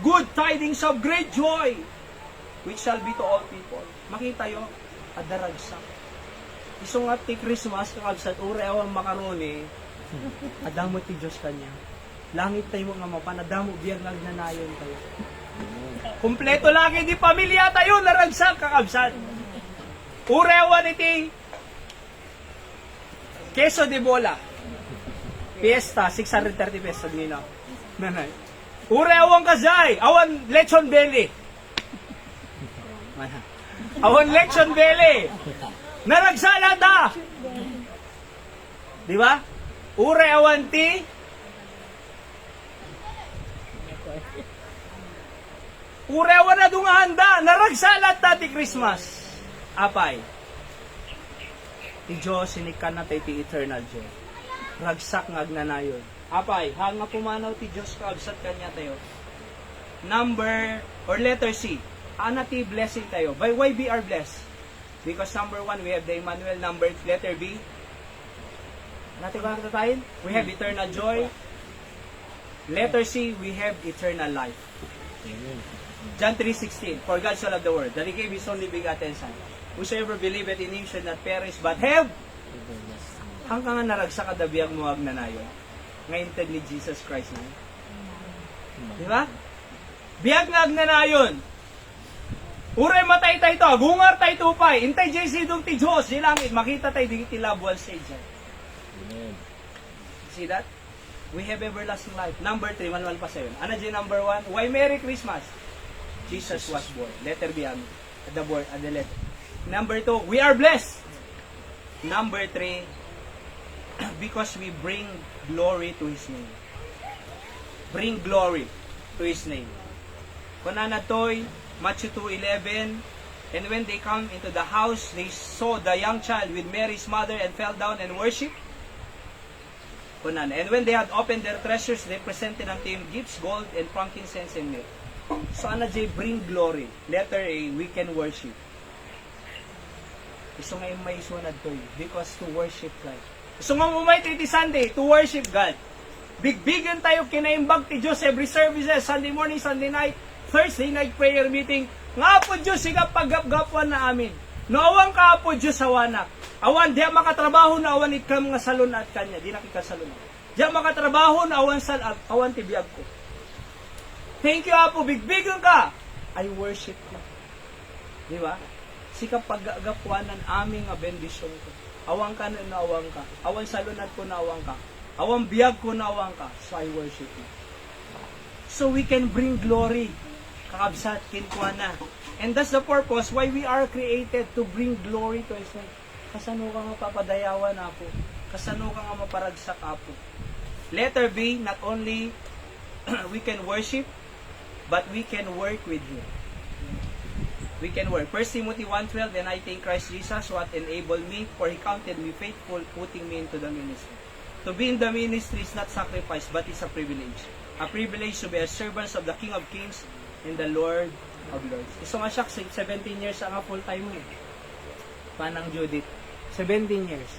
good tidings of great joy, which shall be to all people. Makita yo, adaragsak. Iso nga ti Christmas, kakabsat, ure awang makaroni, adamo ti Diyos kanya. Langit tayo nga mapan, adamo biyag nagnanayon tayo. Kumpleto lagi di pamilya tayo, naragsak kakabsat. Urewan iti Queso de Bola. Fiesta, 630 pesos nino. Nanay. Urewan kasay, awan lechon belly. Awan lechon belly. Naragsala ta. Di ba? Urewan ti Urewa na dungahanda, naragsalat tati Christmas. Apay. Ti Diyos, sinikan na tayo ti eternal joy. Ragsak nga agnanayon. Apay, hanga pumanaw ti Diyos kaabsat kanya tayo. Number, or letter C. Ana ti blessing tayo. By why we are blessed? Because number 1, we have the Emmanuel. Number, letter B. Natin ko nakatayin? We have eternal joy. Letter C, we have eternal life. John 3:16, for God so loved the world, that He gave His only begotten Son. Whosoever believeth in Him should not perish, but have hanggang nga naragsa kadabiyang muwag na nayon. Ngayon tad ni Jesus Christ na. Di ba? Biyag nga agnanayon. Uray matay tayo to, agungar tayo tupay, intay JC dong ti Diyos, di langit, makita tayo di tilabuan sa dyan. See that? We have everlasting life. Number 3, manual pa sa'yo. Ano dyan number 1? Why Merry Christmas? Jesus was born. Letter B, at the word, at the letter. Number 2, we are blessed. Number 3, because we bring glory to His name. Bring glory to His name. Kunana to'y, Matthew 2:11, and when they come into the house, they saw the young child with Mary's mother and fell down and worshiped. Kunana. And when they had opened their treasures, they presented unto Him gifts, gold, and frankincense, and myrrh. So, ano J, bring glory. Letter A, we can worship. Gusto nga yung may sunod to because to worship God. Gusto nga umay ti Sunday, to worship God. Bigbigan tayo kinaimbag ti Diyos every services, Sunday morning, Sunday night, Thursday night prayer meeting. Nga po Diyos, siga paggapgapuan na amin. Noawang ka po Diyos awanak. Awan, diya makatrabaho na awan ikam nga salon at kanya. Di nakikasalon. Diya makatrabaho na awan sal awan ti biyag ko. Thank you, Apo. Bigbigan ka. I worship you. Di ba? Sika paggagapuanan aming nga bendisyon ko. Awang ka na naawang ka. Awan salunat ko naawang ka. Awang biyag ko naawang ka. So I worship you. So we can bring glory. Kakabsat, kinkuana. And that's the purpose why we are created to bring glory to His name. Kasano ka nga papadayawan, Apo. Kasano ka nga maparagsak, Apo. Letter B, not only we can worship, but we can work with Him. We can work. 1 Timothy 1:12, and I thank Christ Jesus what enabled me, for He counted me faithful, putting me into the ministry. To be in the ministry is not sacrifice, but it's a privilege. A privilege to be a servant of the King of Kings and the Lord of Lords. Iso nga siya, 17 years ang full-time mo. Panang Judith. 17 years.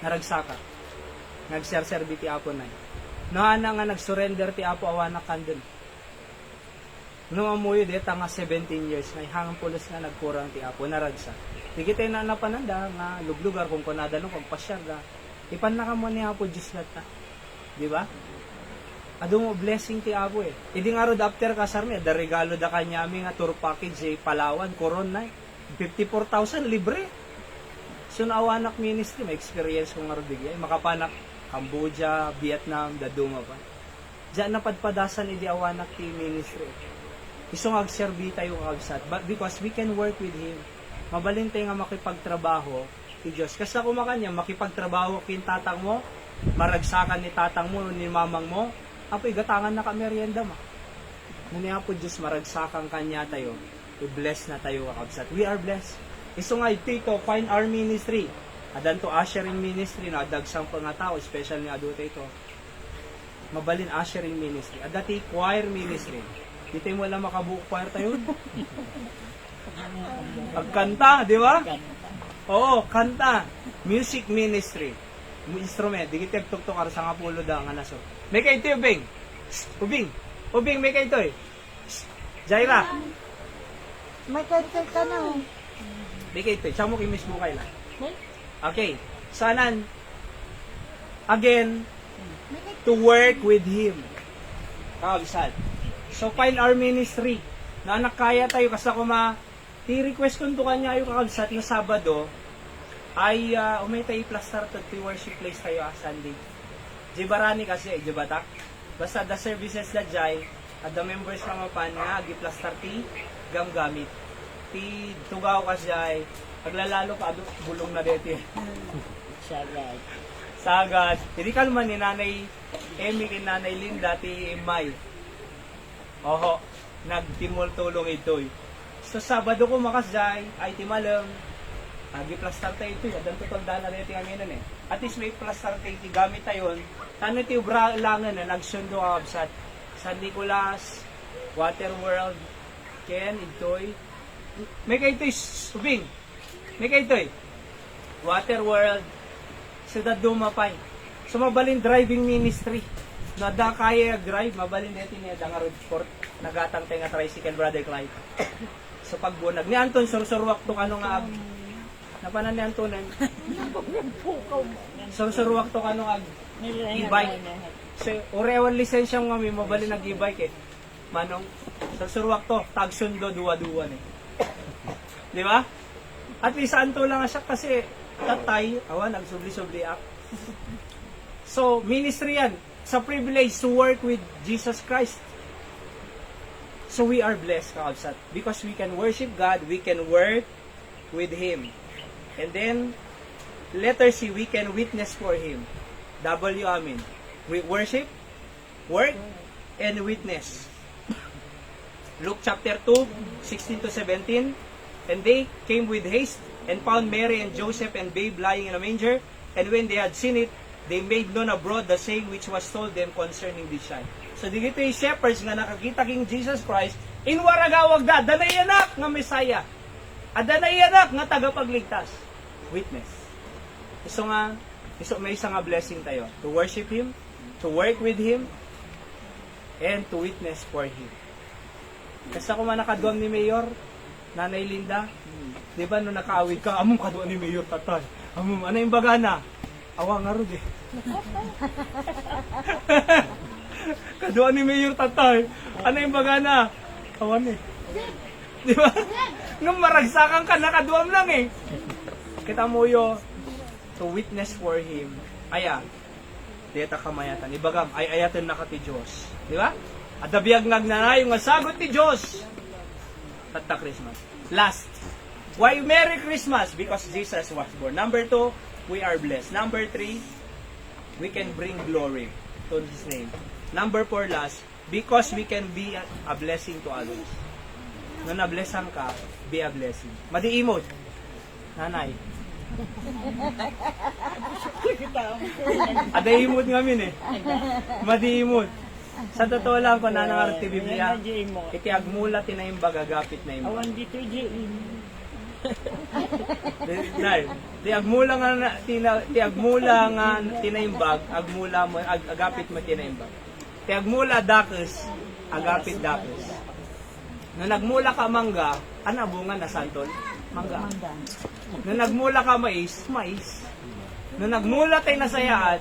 Naragsaka. Nagserserbi ti Apo na. Noana nga nag-surrender ti Apo awanak kandun. Nung amuyo deta nga 17 years na hangang pulos nga nagkurang ti Apo naragsa. Di kita na napananda nga luglugar kung kunada nung pagpasyar da. Ipan na ka mo ni Apo Diyos nata. Di ba? Ado mo blessing ti Apo eh. Idi nga rod after kasarmi, da regalo da kanya nga tour package eh, Palawan, Coron na 54,000 libre. So awanak ministry, may experience ko nga rod bigay. Makapanak Cambodia, Vietnam, daduma pa. Diyan napadpadasan idi awanak ti ministry. Iso nga agserbi tayo kagsat, but because we can work with Him. Mabalin tayo nga makipagtrabaho ti Diyos. Kasi ako makanya, makipagtrabaho kin tatang mo, maragsakan ni tatang mo, ni mamang mo, apo igatangan na ka merienda mo. Nuniya po Diyos, maragsakan kanya tayo, i-bless na tayo kagsat. We are blessed. Iso nga ito, find our ministry. Adan to ushering ministry na adagsang pa nga tao, special nga adto ito. Mabalin ushering ministry. Adati choir ministry. Dito mo lang makabuok choir tayo. Pagkanta, di ba? Oo, kanta. Music ministry. Instrument. Di kita tuktok ar sa nga pulo da nga naso. May kayo ito, Ubing. Ubing. Ubing, may kayo ito eh. Jaira. May kanta ka na. May kayo ito. Siya mo kimis mo kayo lang. Okay. Sanan, again, to work with Him. Kakabisad. So, find our ministry. Na nakaya tayo kasi ako ti-request ko ito kanya yung kakabisad na Sabado ay umay tayo i-plaster to worship place tayo Sunday. Jibarani kasi, jibatak. Basta the services na jay at the members na mapan nga, gi-plaster ti gamgamit. Ti tugaw kasi ay paglalalo ka, bulong na dito. Sagad. Sagad. Hindi kalman ni Nanay Emmy, ni Nanay Linda, ti Imay. Oho, nagtimol tulong ito'y. So Sabado ko makasay, ay timalang, gi-plaster tayo ito, adan to tagdana na ito ngayon At least may plaster tayo, gamit tayo, tano ito yung langan na nagsundo ka sa San Nicolas, Waterworld, Ken, ito'y, may kayo ito'y, subing, may kayo ito'y, Waterworld, Ciudad Dumapay. So mabalin driving ministry. Nada kaya drive, mabalin dito niya nga road sport. Nagatang tayo nga tricycle, Brother Clyde. So pagbunag. Ni Anton, sursurwak to ano nga ag. Napanan ni Antonan. Sursurwak to ano ag e-bike. So, orewan lisensya nga may mabalin nag e-bike Manong, sursurwak to, tagsundo, duwa-duwa Di ba? At least Anto lang siya kasi tatay, awan, nagsubli-subli ak. So, ministry yan. Sa privilege to work with Jesus Christ. So, we are blessed, kaabsat. Because we can worship God, we can work with Him. And then, letter C, we can witness for Him. W, amin. We worship, work, and witness. Luke chapter 2, 16 to 17. And they came with haste, and found Mary and Joseph and babe lying in a manger. And when they had seen it, they made known abroad the saying which was told them concerning this child. So dito yung shepherds nga nakakita king Jesus Christ, inwaragawag da, danay anak nga Messiah. At danay anak nga tagapagligtas. Witness. May isa nga blessing tayo. To worship Him, to work with Him, and to witness for Him. Kasi ako man nakaduam ni Mayor, Nanay Linda, di ba nung nakaawid ka, among kaduan ni Mayor tatay. Among, ano yung baga na? Awa nga rin Kaduan ni Mayor tatay. Ano yung baga na? Awan Di ba? Nung maragsakan ka, nakaduam lang Kita mo to witness for Him. Aya, deta kamayatan. Ibagam, ay ayatan na ka ti Diyos. Di ba? At nabiyag nagnanay, yung sagot ti Diyos. Tatta Christmas. Last. Why Merry Christmas? Because Jesus was born. Number 2, we are blessed. Number 3, we can bring glory to His name. Number 4, last, because we can be a blessing to others. Nung na-blessan ka, be a blessing. Madiimod. Nanay. Adaimod nga min Madiimod. Sa totoo lang ko na nangarap ti Biblia, iti agmula tinaimbag agapit na imo. Awan dito Nay, ti agmula nga tinaimbag, agmula mo agapit mo tinaimbag. Ti agmula dakes, agapit dakes. Nung nagmula ka mangga, ana bunga na santol? Mangga. Nung nagmula ka mais, mais. Nung nagmula tayo nasayat,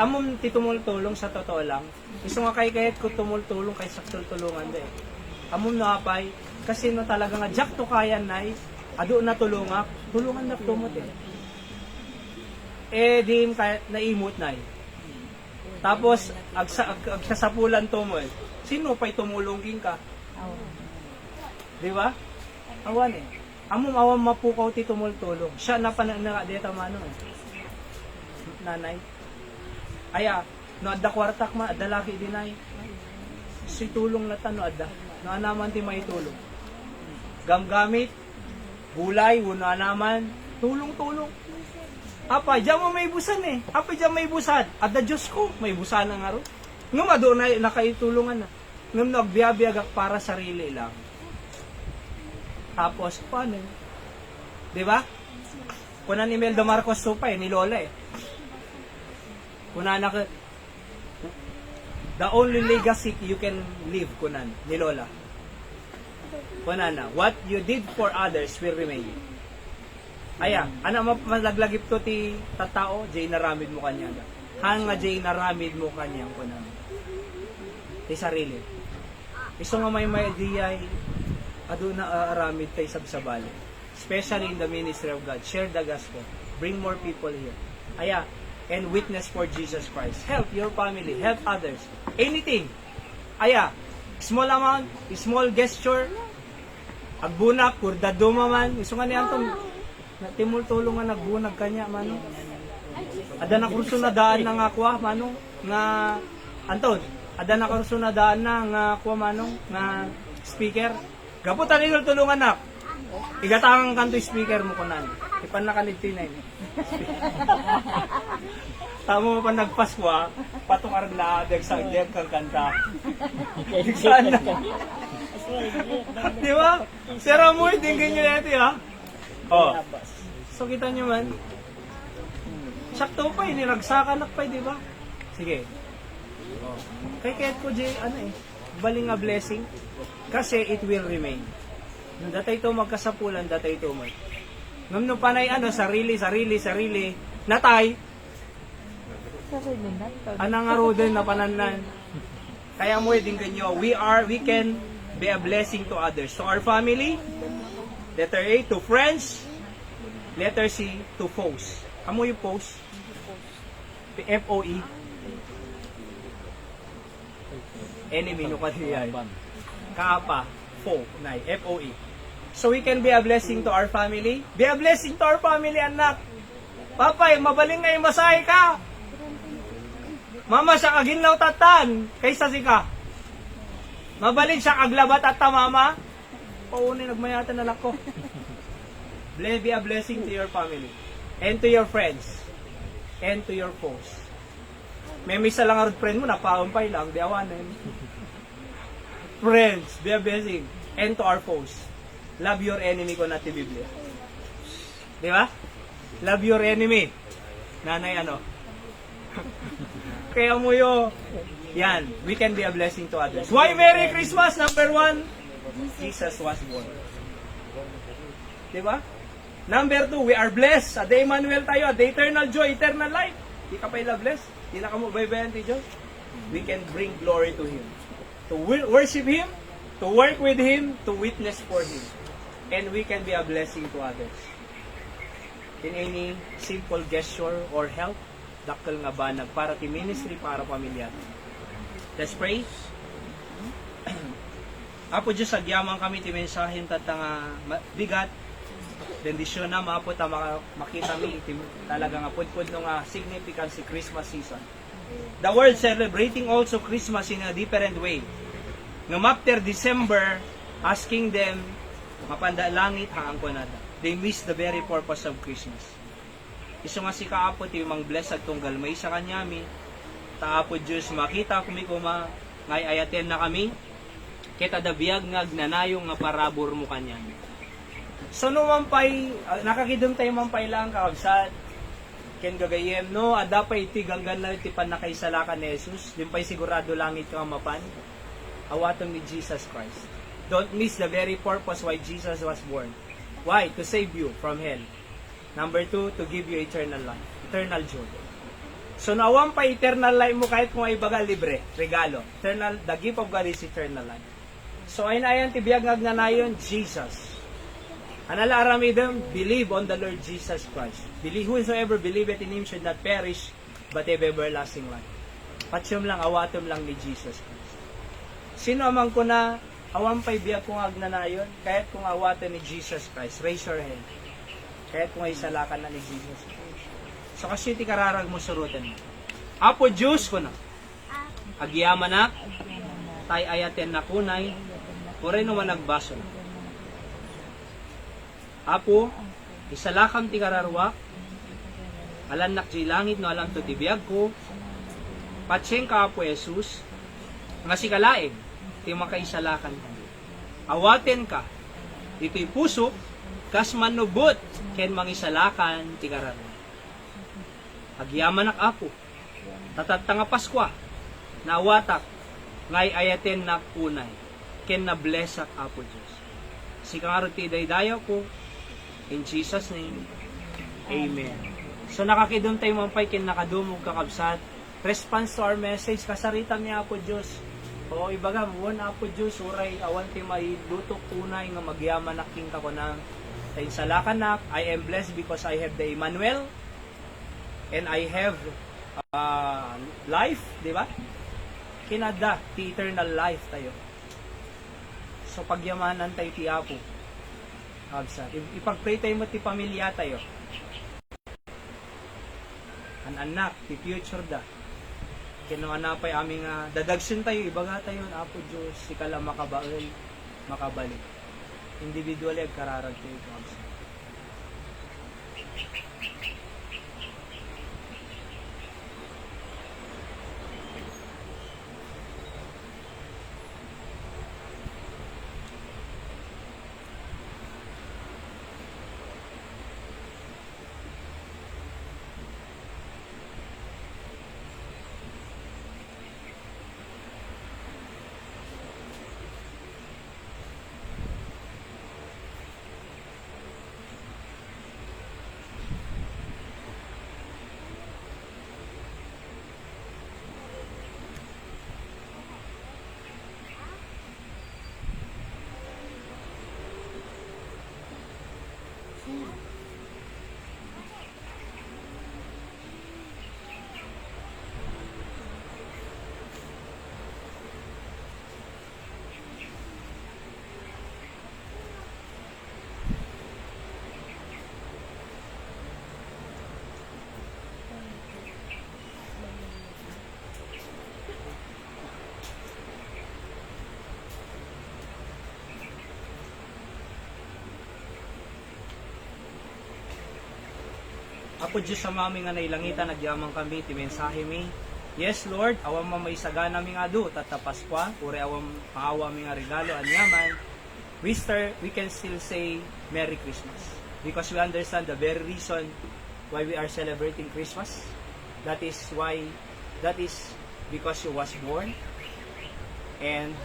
amom ti tumultulong sa totoo lang. Gusto nga kahit ko tumultulong kay saktol tulungan de. Amom napay kasi no talaga nga jak to kayan nay ado na tulungan na tumot di kahit naimot nay. Tapos agsasapulan to mo Sino pa'y tumulong king ka? Di ba? Awan Amom awan mapukaw ti tumultulong. Siya na deta mano Nanay. Aya, no adda kwartak ma, adda laki dinay. Si tulong na tano adda. No anaman ti may tulong. Gamgamit, gulay, wala naman, tulong-tulong. Apa, diyan mo may busan Apa, diyan may busad. Adda Diyos ko, may busan na nga ro. Ngum ado na nakaitulungan na. Ngum nagbiabiyagak para sarili lang. Tapos, paano? Diba? Kunan ni Meldo Marcos Supay, ni Lola Kunan na the only legacy you can leave, kunan, ni Lola. Kunan na, what you did for others will remain. Aya, ana malaglagip to ti tatao, jay naramid mo kanya. Hanga jay naramid mo kanya, kunan. Ti sarili. Iso nga may idea ado na aramid tay sabsabali. Especially in the ministry of God. Share the gospel. Bring more people here. Aya, and witness for Jesus Christ. Help your family, help others. Anything. Aya, small amount, small gesture, agbunak, kurdaduma man. Gusto nga niyan itong timultulong nga nagbunag kanya, mano. Ada na kurso na daan na nga kwa, mano, nga, Anton, Ada na karusunadaan na nga kumanong nga speaker. Gaputan ninyo tulungan na. Igatangang kanto speaker mo kunan. Ipan na kanit tinay. Tamo pa nagpaswa, patong arag na deg sa deg kang kanta. Saan na? Di ba? Sira mo, din ganyan natin ha. Oh. So kita nyo man. Sakto pa, iniragsakan na pa, di ba? Sige. Oh. Kay kahit ko, Jay, baling a blessing. Kasi it will remain. Datay ito magkasapulan, datay ito mo. Ngam no panay sarili. Natay, Sarili na to. anang arudan na pananan. Kaya mo din ganyo, we can be a blessing to others. To our family, letter A, to friends, letter C, to foes. Amo yung foes? F-O-E. Enemy, no katiyan. Kaapa, foe, nay, F-O-E. So we can be a blessing to our family. Be a blessing to our family, anak. Papay, mabaling nga yung masahe ka. Mama, siya kaginlaw tatan, kaysa sika. Mabaling siya kaglabat at mama. Pauni, nagmayatan na lako. Be a blessing to your family. And to your friends. And to your foes. May misa lang arod friend mo, napaumpay lang, di awanin. Friends, be a blessing. And to our foes. Love your enemy ko na ti Biblia. Di ba? Love your enemy. Nanay Kaya mo yan, we can be a blessing to others. Why Merry Christmas? Number 1, Jesus was born. Di ba? Number 2, we are blessed. At Emmanuel tayo, at eternal joy, eternal life. Di ka pa blessed? Di na ka mo baybayan ti Diyos? We can bring glory to Him. To worship Him, to work with Him, to witness for Him. And we can be a blessing to others. In any simple gesture or help, dakkel nga banag para ti ministry, para pamilya. Let's pray. Apo Diyos, agyaman kami ti mensahin tatang bigat. Bendisyon na maapo ta makita mi talaga nga pudpud no nga significance si Christmas season. The world celebrating also Christmas in a different way. Ngam after December, asking them mapanda langit haang ko nada. They miss the very purpose of Christmas. Iso nga si kaapot yung mang bless at tunggal may sa kanyami. Taapot Diyos makita kumikuma ngay ayaten na kami. Kita dabiyag nga agnanayong nga parabor mo kanyami. So no mampay, nakakidum tayo mampay lang kakabsat. Ken gagayem no, ada pa iti ganggan na iti panakaisalakan ni Jesus. Di pa'y sigurado langit ka mapan. Awaton ni Jesus Christ. Don't miss the very purpose why Jesus was born. Why? To save you from hell. Number 2, to give you eternal life. Eternal joy. So nawang pa eternal life mo kahit kung ay baga libre, regalo. Eternal, the gift of God is eternal life. So ay na yan tibiyag nagnanayon, Jesus. Anala aramidem, believe on the Lord Jesus Christ. Believe, whosoever believeth in Him should not perish, but have everlasting life. Patsyom lang, awatom lang ni Jesus Christ. Sino amang ko na awan pa'y biyag kong agnanayon, kahit kung awatan ni Jesus Christ, raise your hand. Kahit kung ay salakan na ni Jesus Christ. So kasi ti kararag mo surutan mo. Apo Diyos ko na. Agyaman na, tay ayaten na kunay, kore naman nagbaso na. Apo, isalakam ti kararwak, alanak di langit no alam to ti biyag ko, patseng ka Apo Jesus, nga si kalaeng, ti makaisalakan ka. Awaten ka, ito'y puso, kas manubot, ken mangisalakan ti kararwak. Agyaman ak Apo, tatatanga Paskwa, nawatak, ngay ayaten na kunay, ken na bless ak Apo Diyos. Si kangarot ti daydayaw ko, in Jesus' name, Amen. So nakakidum tayo mampay kin nakadumog kakabsat. Response to our message, kasaritan niya Apo Diyos. O ibaga, muwan Apo Diyos, uray, awan ti may lutok tunay nga magyaman aking kakunang. Tayo salakan nak, I am blessed because I have the Emmanuel, and I have life, di ba? Kinada, ti eternal life tayo. So pagyamanan tayo ti Apo. Ipag-pray tayo mo ti pamilya tayo. An anak, ti future da. Kinuanapay aming dadagsin tayo, ibaga tayo, Apo Diyos, sikala makabaol, makabalik. Individually, ag kararag tayo, Kabsat. Apo Diyos sa mami nga nailangitan, nagyamang kami, ti mensahe mi. Yes, Lord, awam may sagana mi nga do, tatapaskwa, uri awam maawa mi nga regalo, anyaman. We can still say Merry Christmas. Because we understand the very reason why we are celebrating Christmas. That is because you was born. And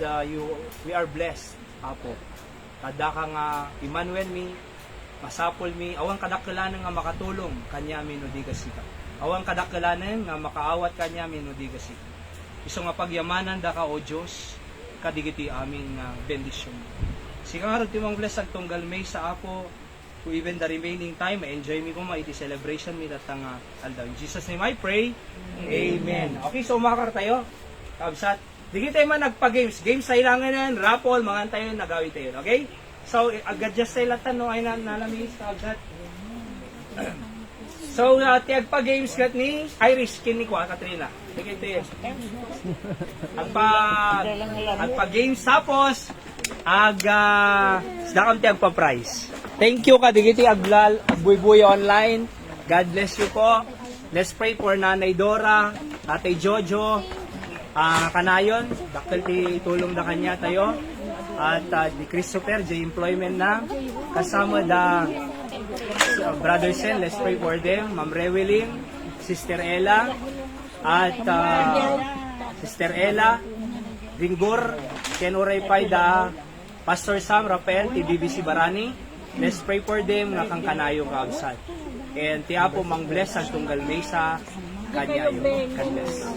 we are blessed, Apo. Kada ka nga Emmanuel mi, masapol mi, awang kadakalanan nga makatulong kanya minodigasika. Awang kadakalanan nga makaawat kanya minodigasika. Iso nga pagyamanan da ka o Diyos, kadigiti aming bendisyon. Sigaro timang bless ag tunggal may sa Apo, who even the remaining time, enjoy mi ko iti celebration mi datang aldaw. In Jesus name I pray, Amen. Okay, so umakar tayo, Kabsat. Digi tayo man nagpa-games. Games sa ilangan yan, raffle, mga tayo, nagawi tayo. Okay? So, agad-just sa ilatan, no, ay nalamis, Kabsat. So, tiag pa-games kat ni Irish, kini ko, Katrina. Sige tayo. Agpa-games, tapos, sidakam tiag pa-prize. Thank you, kadigiti, agbuy-buy online. God bless you po. Let's pray for Nanay Dora, Tatay Jojo, kanayon, dakil ti tulong da kanya tayo. At di Christopher, di employment na. Kasama da Brother Sen, let's pray for them. Ma'am Rewelin, Sister Ella, at Sister Ella, Ringgor, Ken Uraypay da Pastor Sam, Rafael, ti BBC Barani. Let's pray for them nga kang kanayo kaagsat. And ti Apo mang bless ang tunggal mesa kanyayo. God bless.